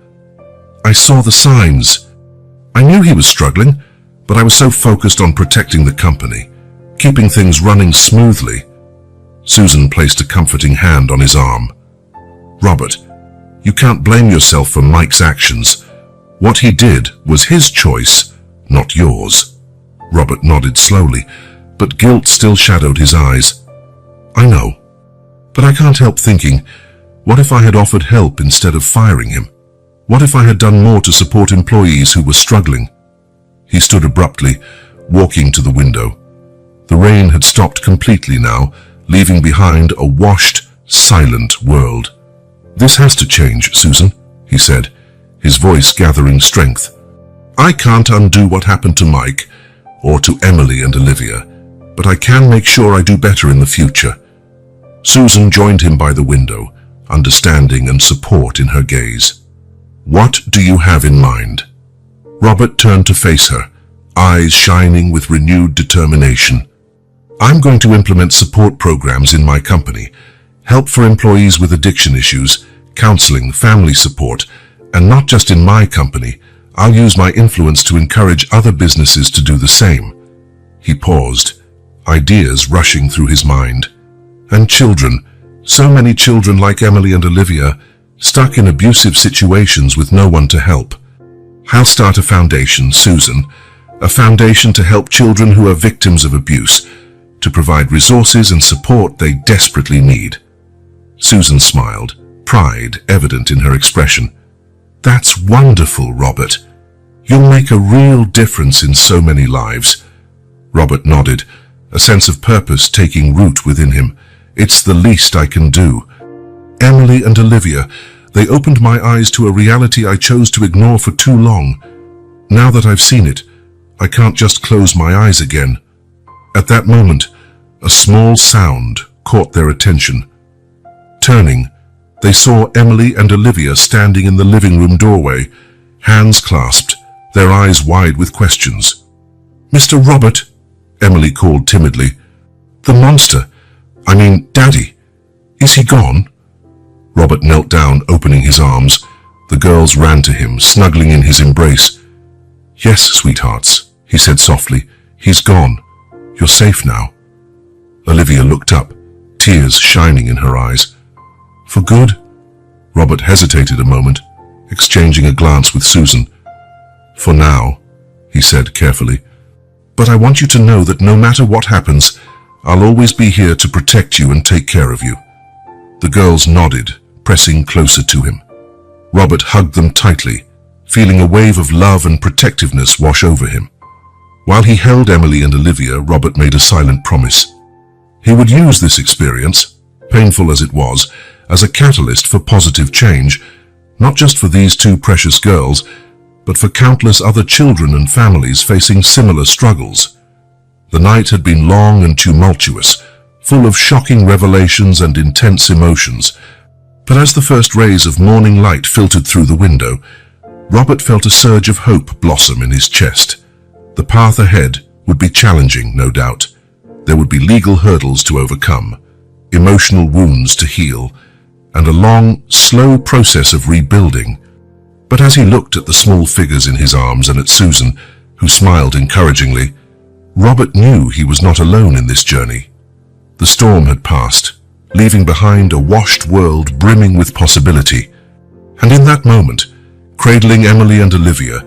I saw the signs. I knew he was struggling, but I was so focused on protecting the company, keeping things running smoothly." Susan placed a comforting hand on his arm. "Robert, you can't blame yourself for Mike's actions. What he did was his choice, not yours. Robert nodded slowly, but guilt still shadowed his eyes. I know, but I can't help thinking, what if I had offered help instead of firing him? What if I had done more to support employees who were struggling? He stood abruptly, walking to the window. The rain had stopped completely now, leaving behind a washed, silent world. This has to change, Susan, he said, his voice gathering strength. I can't undo what happened to Mike, or to Emily and Olivia, but I can make sure I do better in the future. Susan joined him by the window, understanding and support in her gaze. What do you have in mind? Robert turned to face her, eyes shining with renewed determination. I'm going to implement support programs in my company, help for employees with addiction issues, counseling, family support, and not just in my company. I'll use my influence to encourage other businesses to do the same. He paused, ideas rushing through his mind. And children, so many children like Emily and Olivia, stuck in abusive situations with no one to help. I'll start a foundation, Susan, a foundation to help children who are victims of abuse, to provide resources and support they desperately need. Susan smiled, pride evident in her expression. That's wonderful, Robert. You'll make a real difference in so many lives. Robert nodded, a sense of purpose taking root within him. It's the least I can do. Emily and Olivia, they opened my eyes to a reality I chose to ignore for too long. Now that I've seen it, I can't just close my eyes again. At that moment, a small sound caught their attention. Turning, they saw Emily and Olivia standing in the living room doorway, hands clasped, their eyes wide with questions. Mr. Robert, Emily called timidly. The monster, Daddy, is he gone? Robert knelt down, opening his arms. The girls ran to him, snuggling in his embrace. Yes, sweethearts, he said softly. He's gone. You're safe now. Olivia looked up, tears shining in her eyes. For good? Robert hesitated a moment, exchanging a glance with Susan. For now, he said carefully. But I want you to know that no matter what happens, I'll always be here to protect you and take care of you. The girls nodded, pressing closer to him. Robert hugged them tightly, feeling a wave of love and protectiveness wash over him. While he held Emily and Olivia, Robert made a silent promise. He would use this experience, painful as it was, as a catalyst for positive change, not just for these two precious girls, but for countless other children and families facing similar struggles. The night had been long and tumultuous, full of shocking revelations and intense emotions. But as the first rays of morning light filtered through the window, Robert felt a surge of hope blossom in his chest. The path ahead would be challenging, no doubt. There would be legal hurdles to overcome, emotional wounds to heal, and a long, slow process of rebuilding. But as he looked at the small figures in his arms and at Susan, who smiled encouragingly, Robert knew he was not alone in this journey. The storm had passed, leaving behind a washed world brimming with possibility. And in that moment, cradling Emily and Olivia,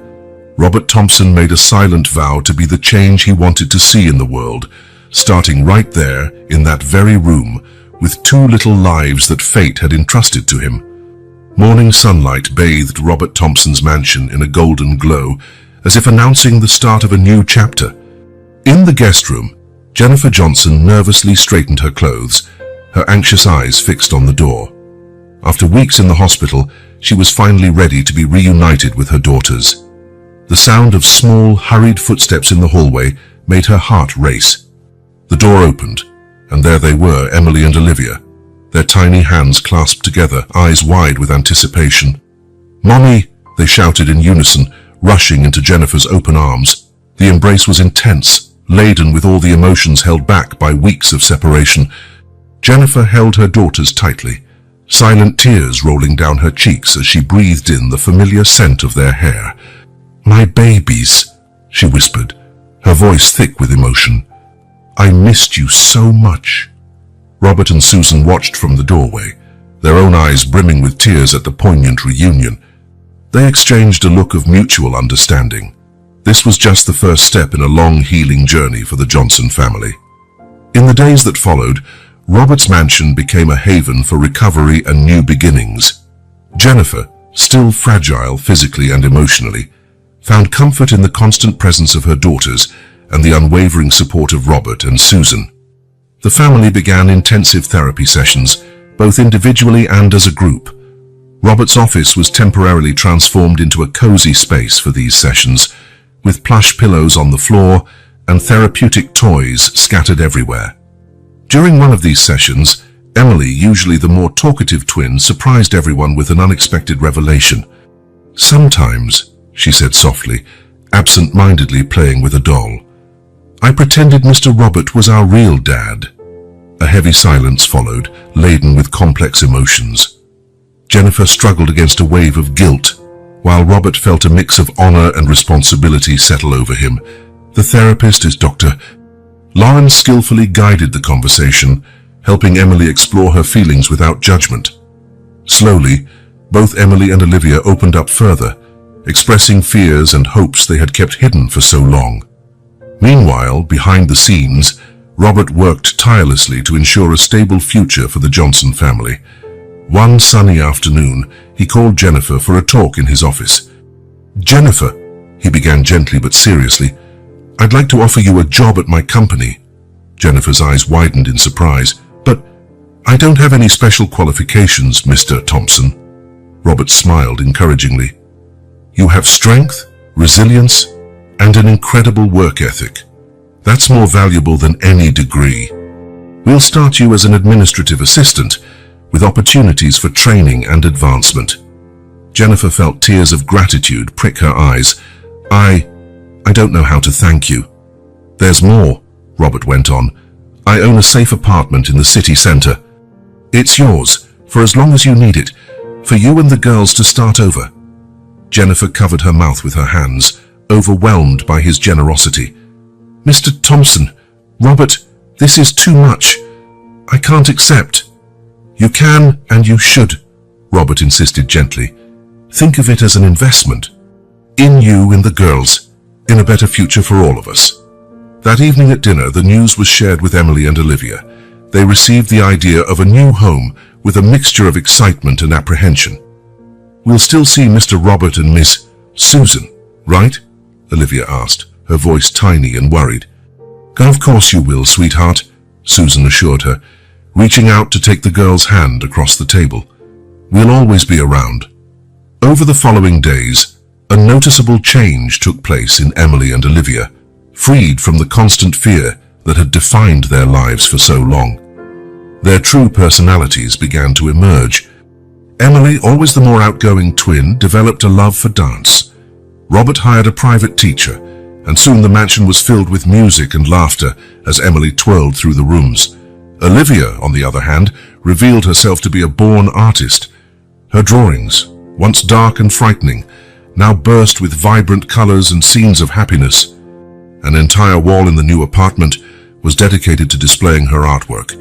Robert Thompson made a silent vow to be the change he wanted to see in the world, starting right there in that very room with two little lives that fate had entrusted to him. Morning sunlight bathed Robert Thompson's mansion in a golden glow, as if announcing the start of a new chapter. In the guest room, Jennifer Johnson nervously straightened her clothes, her anxious eyes fixed on the door. After weeks in the hospital, she was finally ready to be reunited with her daughters. The sound of small, hurried footsteps in the hallway made her heart race. The door opened, and there they were, Emily and Olivia, their tiny hands clasped together, eyes wide with anticipation. "Mommy!" they shouted in unison, rushing into Jennifer's open arms. The embrace was intense, laden with all the emotions held back by weeks of separation. Jennifer held her daughters tightly, silent tears rolling down her cheeks as she breathed in the familiar scent of their hair. "My babies," she whispered, her voice thick with emotion. "I missed you so much." Robert and Susan watched from the doorway, their own eyes brimming with tears at the poignant reunion. They exchanged a look of mutual understanding. This was just the first step in a long healing journey for the Johnson family. In the days that followed, Robert's mansion became a haven for recovery and new beginnings. Jennifer, still fragile physically and emotionally, found comfort in the constant presence of her daughters and the unwavering support of Robert and Susan. The family began intensive therapy sessions, both individually and as a group. Robert's office was temporarily transformed into a cozy space for these sessions, with plush pillows on the floor and therapeutic toys scattered everywhere. During one of these sessions, Emily, usually the more talkative twin, surprised everyone with an unexpected revelation. "Sometimes," she said softly, absent-mindedly playing with a doll, "I pretended Mr. Robert was our real dad." A heavy silence followed, laden with complex emotions. Jennifer struggled against a wave of guilt, while Robert felt a mix of honor and responsibility settle over him. The therapist is Dr. Lauren skillfully guided the conversation, helping Emily explore her feelings without judgment. Slowly, both Emily and Olivia opened up further, expressing fears and hopes they had kept hidden for so long. Meanwhile, behind the scenes, Robert worked tirelessly to ensure a stable future for the Johnson family. One sunny afternoon, he called Jennifer for a talk in his office. "Jennifer," he began gently but seriously, "I'd like to offer you a job at my company." Jennifer's eyes widened in surprise. "But I don't have any special qualifications, Mr. Thompson." Robert smiled encouragingly. "You have strength, resilience, and an incredible work ethic. That's more valuable than any degree. We'll start you as an administrative assistant, with opportunities for training and advancement." Jennifer felt tears of gratitude prick her eyes. I don't know how to thank you." "There's more," Robert went on. "I own a safe apartment in the city center. It's yours, for as long as you need it, for you and the girls to start over." Jennifer covered her mouth with her hands, overwhelmed by his generosity. "Mr. Thompson, Robert, this is too much. I can't accept." "You can and you should," Robert insisted gently. "Think of it as an investment. In you and the girls, in a better future for all of us." That evening at dinner, the news was shared with Emily and Olivia. They received the idea of a new home with a mixture of excitement and apprehension. "We'll still see Mr. Robert and Miss Susan, right?" Olivia asked, her voice tiny and worried. "Of course you will, sweetheart," Susan assured her, reaching out to take the girl's hand across the table. "We'll always be around." Over the following days, a noticeable change took place in Emily and Olivia, freed from the constant fear that had defined their lives for so long. Their true personalities began to emerge. Emily, always the more outgoing twin, developed a love for dance. Robert hired a private teacher, and soon the mansion was filled with music and laughter as Emily twirled through the rooms. Olivia, on the other hand, revealed herself to be a born artist. Her drawings, once dark and frightening, now burst with vibrant colors and scenes of happiness. An entire wall in the new apartment was dedicated to displaying her artwork.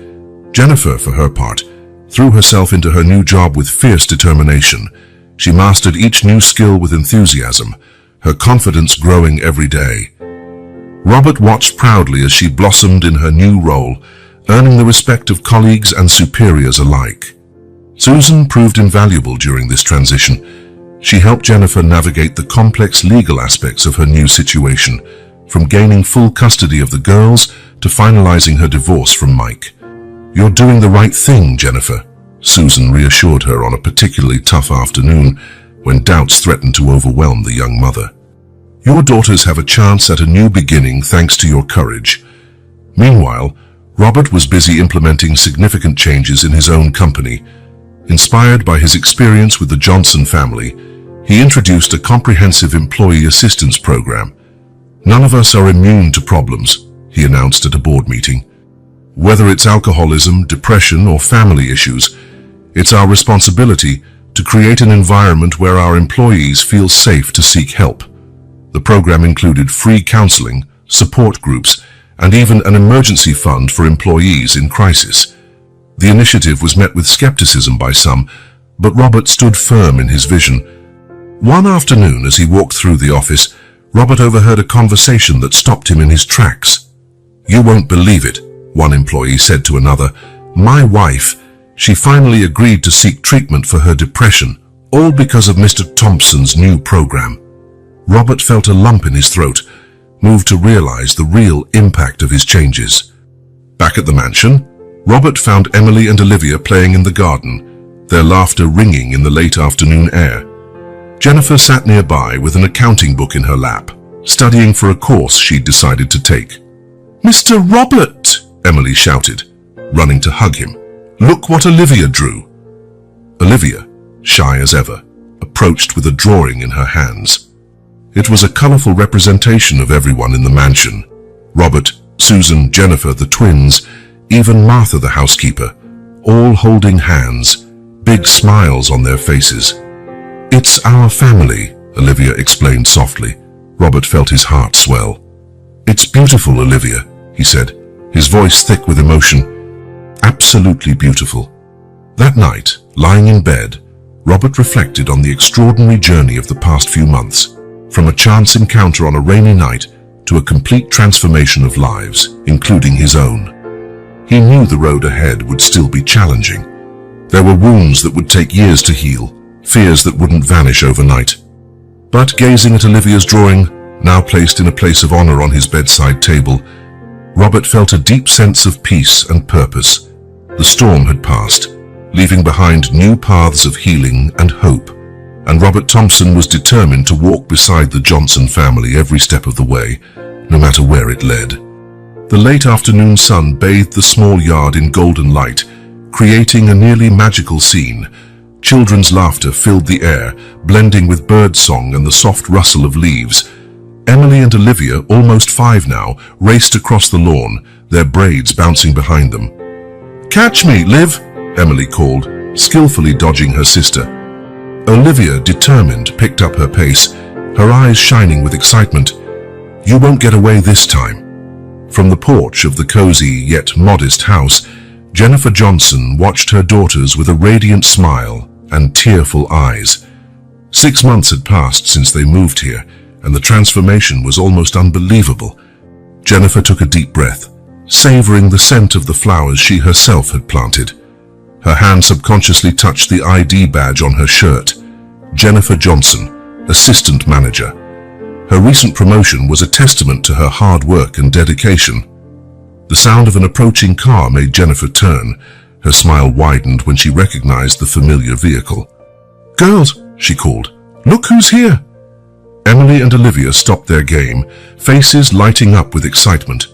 Jennifer, for her part, threw herself into her new job with fierce determination. She mastered each new skill with enthusiasm, her confidence growing every day. Robert watched proudly as she blossomed in her new role, earning the respect of colleagues and superiors alike. Susan proved invaluable during this transition. She helped Jennifer navigate the complex legal aspects of her new situation, from gaining full custody of the girls to finalizing her divorce from Mike. "You're doing the right thing, Jennifer," Susan reassured her on a particularly tough afternoon when doubts threatened to overwhelm the young mother. "Your daughters have a chance at a new beginning thanks to your courage." Meanwhile, Robert was busy implementing significant changes in his own company. Inspired by his experience with the Johnson family, he introduced a comprehensive employee assistance program. "None of us are immune to problems," he announced at a board meeting. "Whether it's alcoholism, depression, or family issues, it's our responsibility to create an environment where our employees feel safe to seek help." The program included free counseling, support groups, and even an emergency fund for employees in crisis. The initiative was met with skepticism by some, but Robert stood firm in his vision. One afternoon, as he walked through the office, Robert overheard a conversation that stopped him in his tracks. "You won't believe it," one employee said to another. "My wife, she finally agreed to seek treatment for her depression, all because of Mr. Thompson's new program." Robert felt a lump in his throat, moved to realize the real impact of his changes. Back at the mansion, Robert found Emily and Olivia playing in the garden, their laughter ringing in the late afternoon air. Jennifer sat nearby with an accounting book in her lap, studying for a course she'd decided to take. "Mr. Robert!" Emily shouted, running to hug him. "Look what Olivia drew." Olivia, shy as ever, approached with a drawing in her hands. It was a colorful representation of everyone in the mansion. Robert, Susan, Jennifer, the twins, even Martha the housekeeper, all holding hands, big smiles on their faces. "It's our family," Olivia explained softly. Robert felt his heart swell. "It's beautiful, Olivia," he said, his voice thick with emotion. "Absolutely beautiful." That night, lying in bed, Robert reflected on the extraordinary journey of the past few months, from a chance encounter on a rainy night to a complete transformation of lives, including his own. He knew the road ahead would still be challenging. There were wounds that would take years to heal, fears that wouldn't vanish overnight. But gazing at Olivia's drawing, now placed in a place of honor on his bedside table, Robert felt a deep sense of peace and purpose. The storm had passed, leaving behind new paths of healing and hope, and Robert Thompson was determined to walk beside the Johnson family every step of the way, no matter where it led. The late afternoon sun bathed the small yard in golden light, creating a nearly magical scene. Children's laughter filled the air, blending with bird song and the soft rustle of leaves. Emily and Olivia, almost 5 now, raced across the lawn, their braids bouncing behind them. "Catch me, Liv!" Emily called, skillfully dodging her sister. Olivia, determined, picked up her pace, her eyes shining with excitement. "You won't get away this time." From the porch of the cozy yet modest house, Jennifer Johnson watched her daughters with a radiant smile and tearful eyes. 6 months had passed since they moved here, and the transformation was almost unbelievable. Jennifer took a deep breath, savoring the scent of the flowers she herself had planted. Her hand subconsciously touched the ID badge on her shirt. Jennifer Johnson, Assistant Manager. Her recent promotion was a testament to her hard work and dedication. The sound of an approaching car made Jennifer turn. Her smile widened when she recognized the familiar vehicle. "Girls," she called, "look who's here." Emily and Olivia stopped their game, faces lighting up with excitement.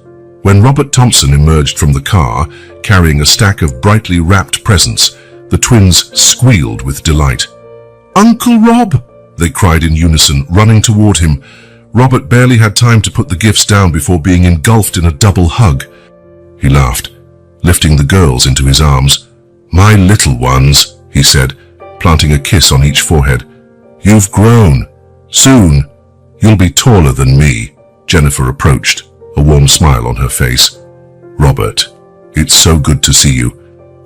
When Robert Thompson emerged from the car, carrying a stack of brightly wrapped presents, the twins squealed with delight. "Uncle Rob!" they cried in unison, running toward him. Robert barely had time to put the gifts down before being engulfed in a double hug. He laughed, lifting the girls into his arms. "My little ones," he said, planting a kiss on each forehead. "You've grown. Soon, you'll be taller than me." Jennifer approached, a warm smile on her face. "Robert, it's so good to see you.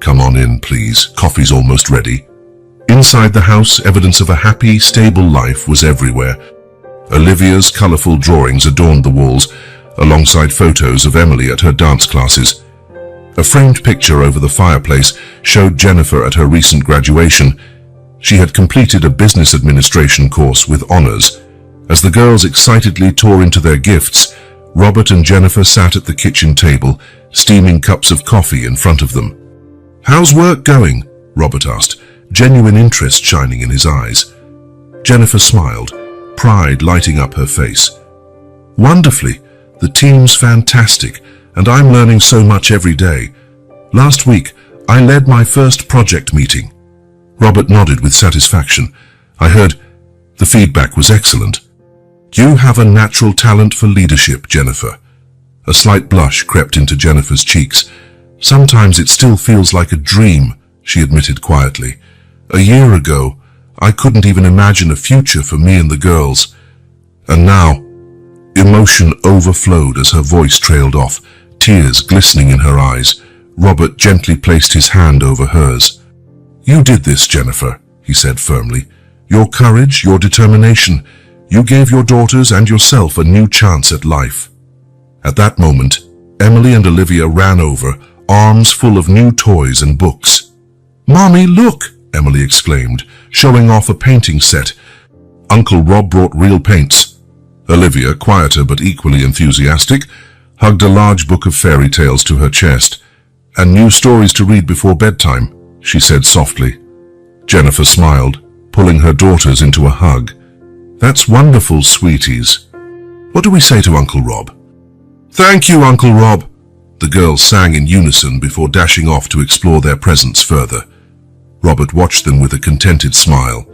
Come on in, please. Coffee's almost ready." Inside the house, evidence of a happy, stable life was everywhere. Olivia's colorful drawings adorned the walls, alongside photos of Emily at her dance classes. A framed picture over the fireplace showed Jennifer at her recent graduation. She had completed a business administration course with honors. As the girls excitedly tore into their gifts, Robert and Jennifer sat at the kitchen table, steaming cups of coffee in front of them. "How's work going?" Robert asked, genuine interest shining in his eyes. Jennifer smiled, pride lighting up her face. "Wonderfully. The team's fantastic, and I'm learning so much every day. Last week, I led my first project meeting." Robert nodded with satisfaction. "I heard the feedback was excellent." "You have a natural talent for leadership, Jennifer." A slight blush crept into Jennifer's cheeks. "Sometimes it still feels like a dream," she admitted quietly. "A year ago, I couldn't even imagine a future for me and the girls. And now..." Emotion overflowed as her voice trailed off, tears glistening in her eyes. Robert gently placed his hand over hers. "You did this, Jennifer," he said firmly. "Your courage, your determination, You gave your daughters and yourself a new chance at life." At that moment, Emily and Olivia ran over, arms full of new toys and books. "Mommy, look!" Emily exclaimed, showing off a painting set. Uncle Rob brought real paints. Olivia, quieter but equally enthusiastic, hugged a large book of fairy tales to her chest. "And new stories to read before bedtime," she said softly. Jennifer smiled, pulling her daughters into a hug. "That's wonderful, sweeties. What do we say to Uncle Rob?" "Thank you, Uncle Rob," the girls sang in unison before dashing off to explore their presents further. Robert watched them with a contented smile.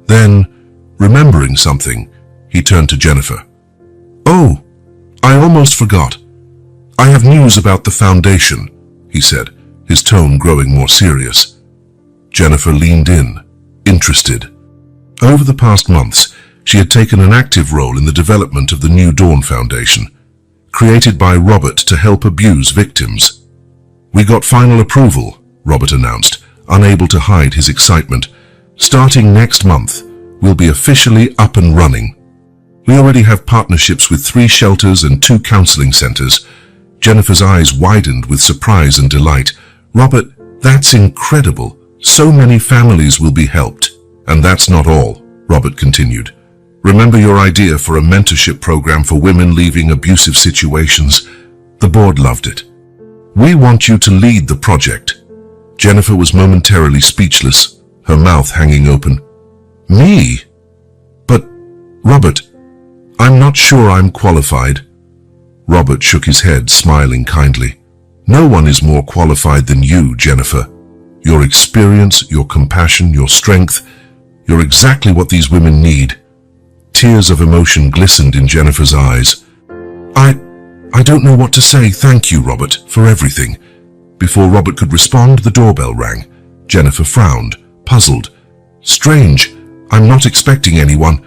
Then, remembering something, he turned to Jennifer. "Oh, I almost forgot. I have news about the foundation," he said, his tone growing more serious. Jennifer leaned in, interested. Over the past months, she had taken an active role in the development of the New Dawn Foundation, created by Robert to help abuse victims. "We got final approval," Robert announced, unable to hide his excitement. "Starting next month, we'll be officially up and running. We already have partnerships with 3 shelters and 2 counseling centers." Jennifer's eyes widened with surprise and delight. "Robert, that's incredible. So many families will be helped." "And that's not all," Robert continued. "Remember your idea for a mentorship program for women leaving abusive situations? The board loved it. We want you to lead the project." Jennifer was momentarily speechless, her mouth hanging open. "Me? But, Robert, I'm not sure I'm qualified." Robert shook his head, smiling kindly. "No one is more qualified than you, Jennifer. Your experience, your compassion, your strength, you're exactly what these women need." Tears of emotion glistened in Jennifer's eyes. I don't know what to say. Thank you, Robert, for everything." Before Robert could respond, the doorbell rang. Jennifer frowned, puzzled. "Strange, I'm not expecting anyone."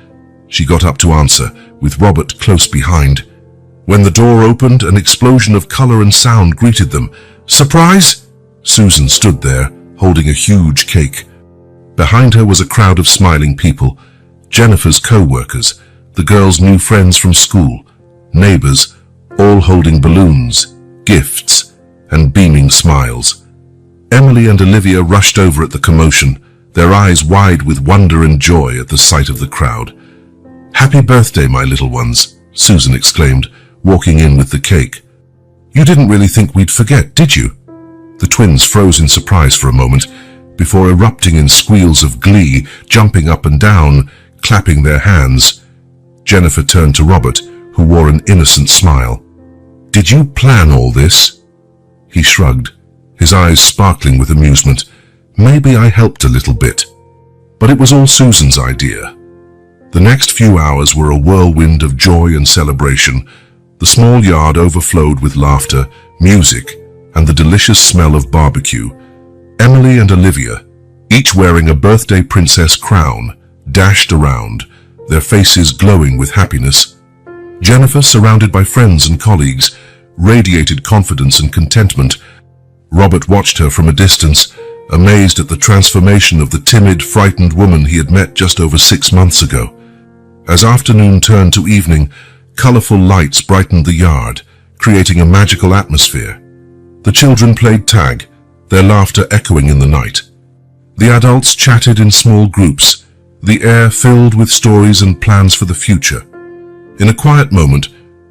She got up to answer, with Robert close behind. When the door opened, an explosion of color and sound greeted them. "Surprise!" Susan stood there, holding a huge cake. Behind her was a crowd of smiling people, Jennifer's co-workers, the girls' new friends from school, neighbors, all holding balloons, gifts, and beaming smiles. Emily and Olivia rushed over at the commotion, their eyes wide with wonder and joy at the sight of the crowd. "Happy birthday, my little ones," Susan exclaimed, walking in with the cake. "You didn't really think we'd forget, did you?" The twins froze in surprise for a moment, before erupting in squeals of glee, jumping up and down, clapping their hands. Jennifer turned to Robert, who wore an innocent smile. "Did you plan all this?" He shrugged, his eyes sparkling with amusement. "Maybe I helped a little bit. But it was all Susan's idea." The next few hours were a whirlwind of joy and celebration. The small yard overflowed with laughter, music, and the delicious smell of barbecue. Emily and Olivia, each wearing a birthday princess crown, dashed around, their faces glowing with happiness. Jennifer, surrounded by friends and colleagues, radiated confidence and contentment. Robert watched her from a distance, amazed at the transformation of the timid, frightened woman he had met just over 6 months ago. As afternoon turned to evening, colorful lights brightened the yard, creating a magical atmosphere. The children played tag, their laughter echoing in the night. The adults chatted in small groups, the air filled with stories and plans for the future. In a quiet moment,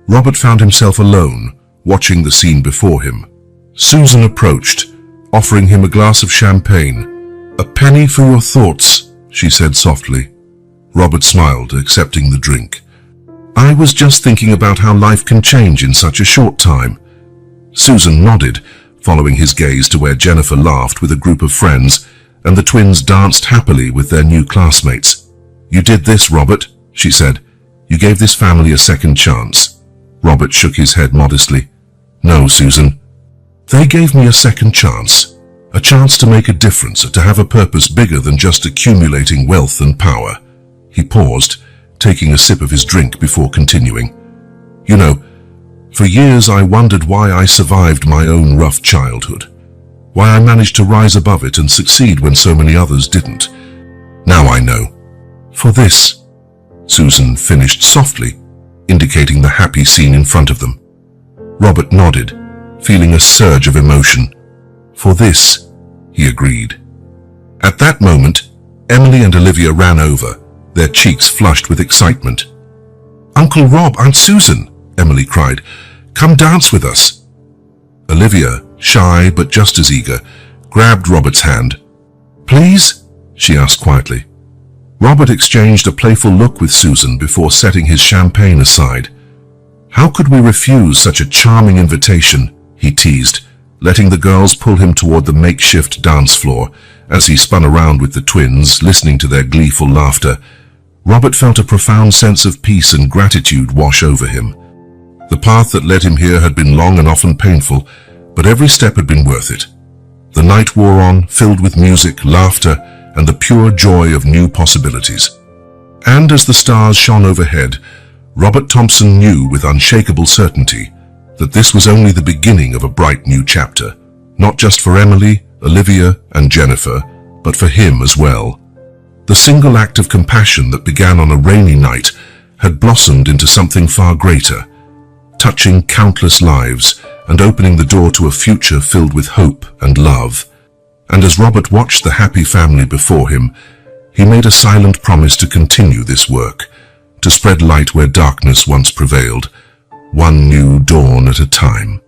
Robert found himself alone, watching the scene before him. Susan approached, offering him a glass of champagne. "A penny for your thoughts," she said softly. Robert smiled, accepting the drink. "I was just thinking about how life can change in such a short time." Susan nodded, following his gaze to where Jennifer laughed with a group of friends, and the twins danced happily with their new classmates. "You did this, Robert," she said. "You gave this family a second chance." Robert shook his head modestly. "No, Susan. They gave me a second chance. A chance to make a difference, to have a purpose bigger than just accumulating wealth and power." He paused, taking a sip of his drink before continuing. "You know, for years I wondered why I survived my own rough childhood, why I managed to rise above it and succeed when so many others didn't. Now I know. For this, Susan finished softly, indicating the happy scene in front of them. Robert nodded, feeling a surge of emotion. For this, he agreed. At that moment, Emily and Olivia ran over, their cheeks flushed with excitement. "Uncle Rob, Aunt Susan," Emily cried, "come dance with us." Olivia, shy but just as eager, grabbed Robert's hand. "Please?" she asked quietly. Robert exchanged a playful look with Susan before setting his champagne aside. "How could we refuse such a charming invitation?" he teased, letting the girls pull him toward the makeshift dance floor. As he spun around with the twins, listening to their gleeful laughter, Robert felt a profound sense of peace and gratitude wash over him. The path that led him here had been long and often painful, but every step had been worth it. The night wore on, filled with music, laughter, and the pure joy of new possibilities. And as the stars shone overhead, Robert Thompson knew with unshakable certainty that this was only the beginning of a bright new chapter, not just for Emily, Olivia, and Jennifer, but for him as well. The single act of compassion that began on a rainy night had blossomed into something far greater, touching countless lives and opening the door to a future filled with hope and love. And as Robert watched the happy family before him, he made a silent promise to continue this work, to spread light where darkness once prevailed, one new dawn at a time.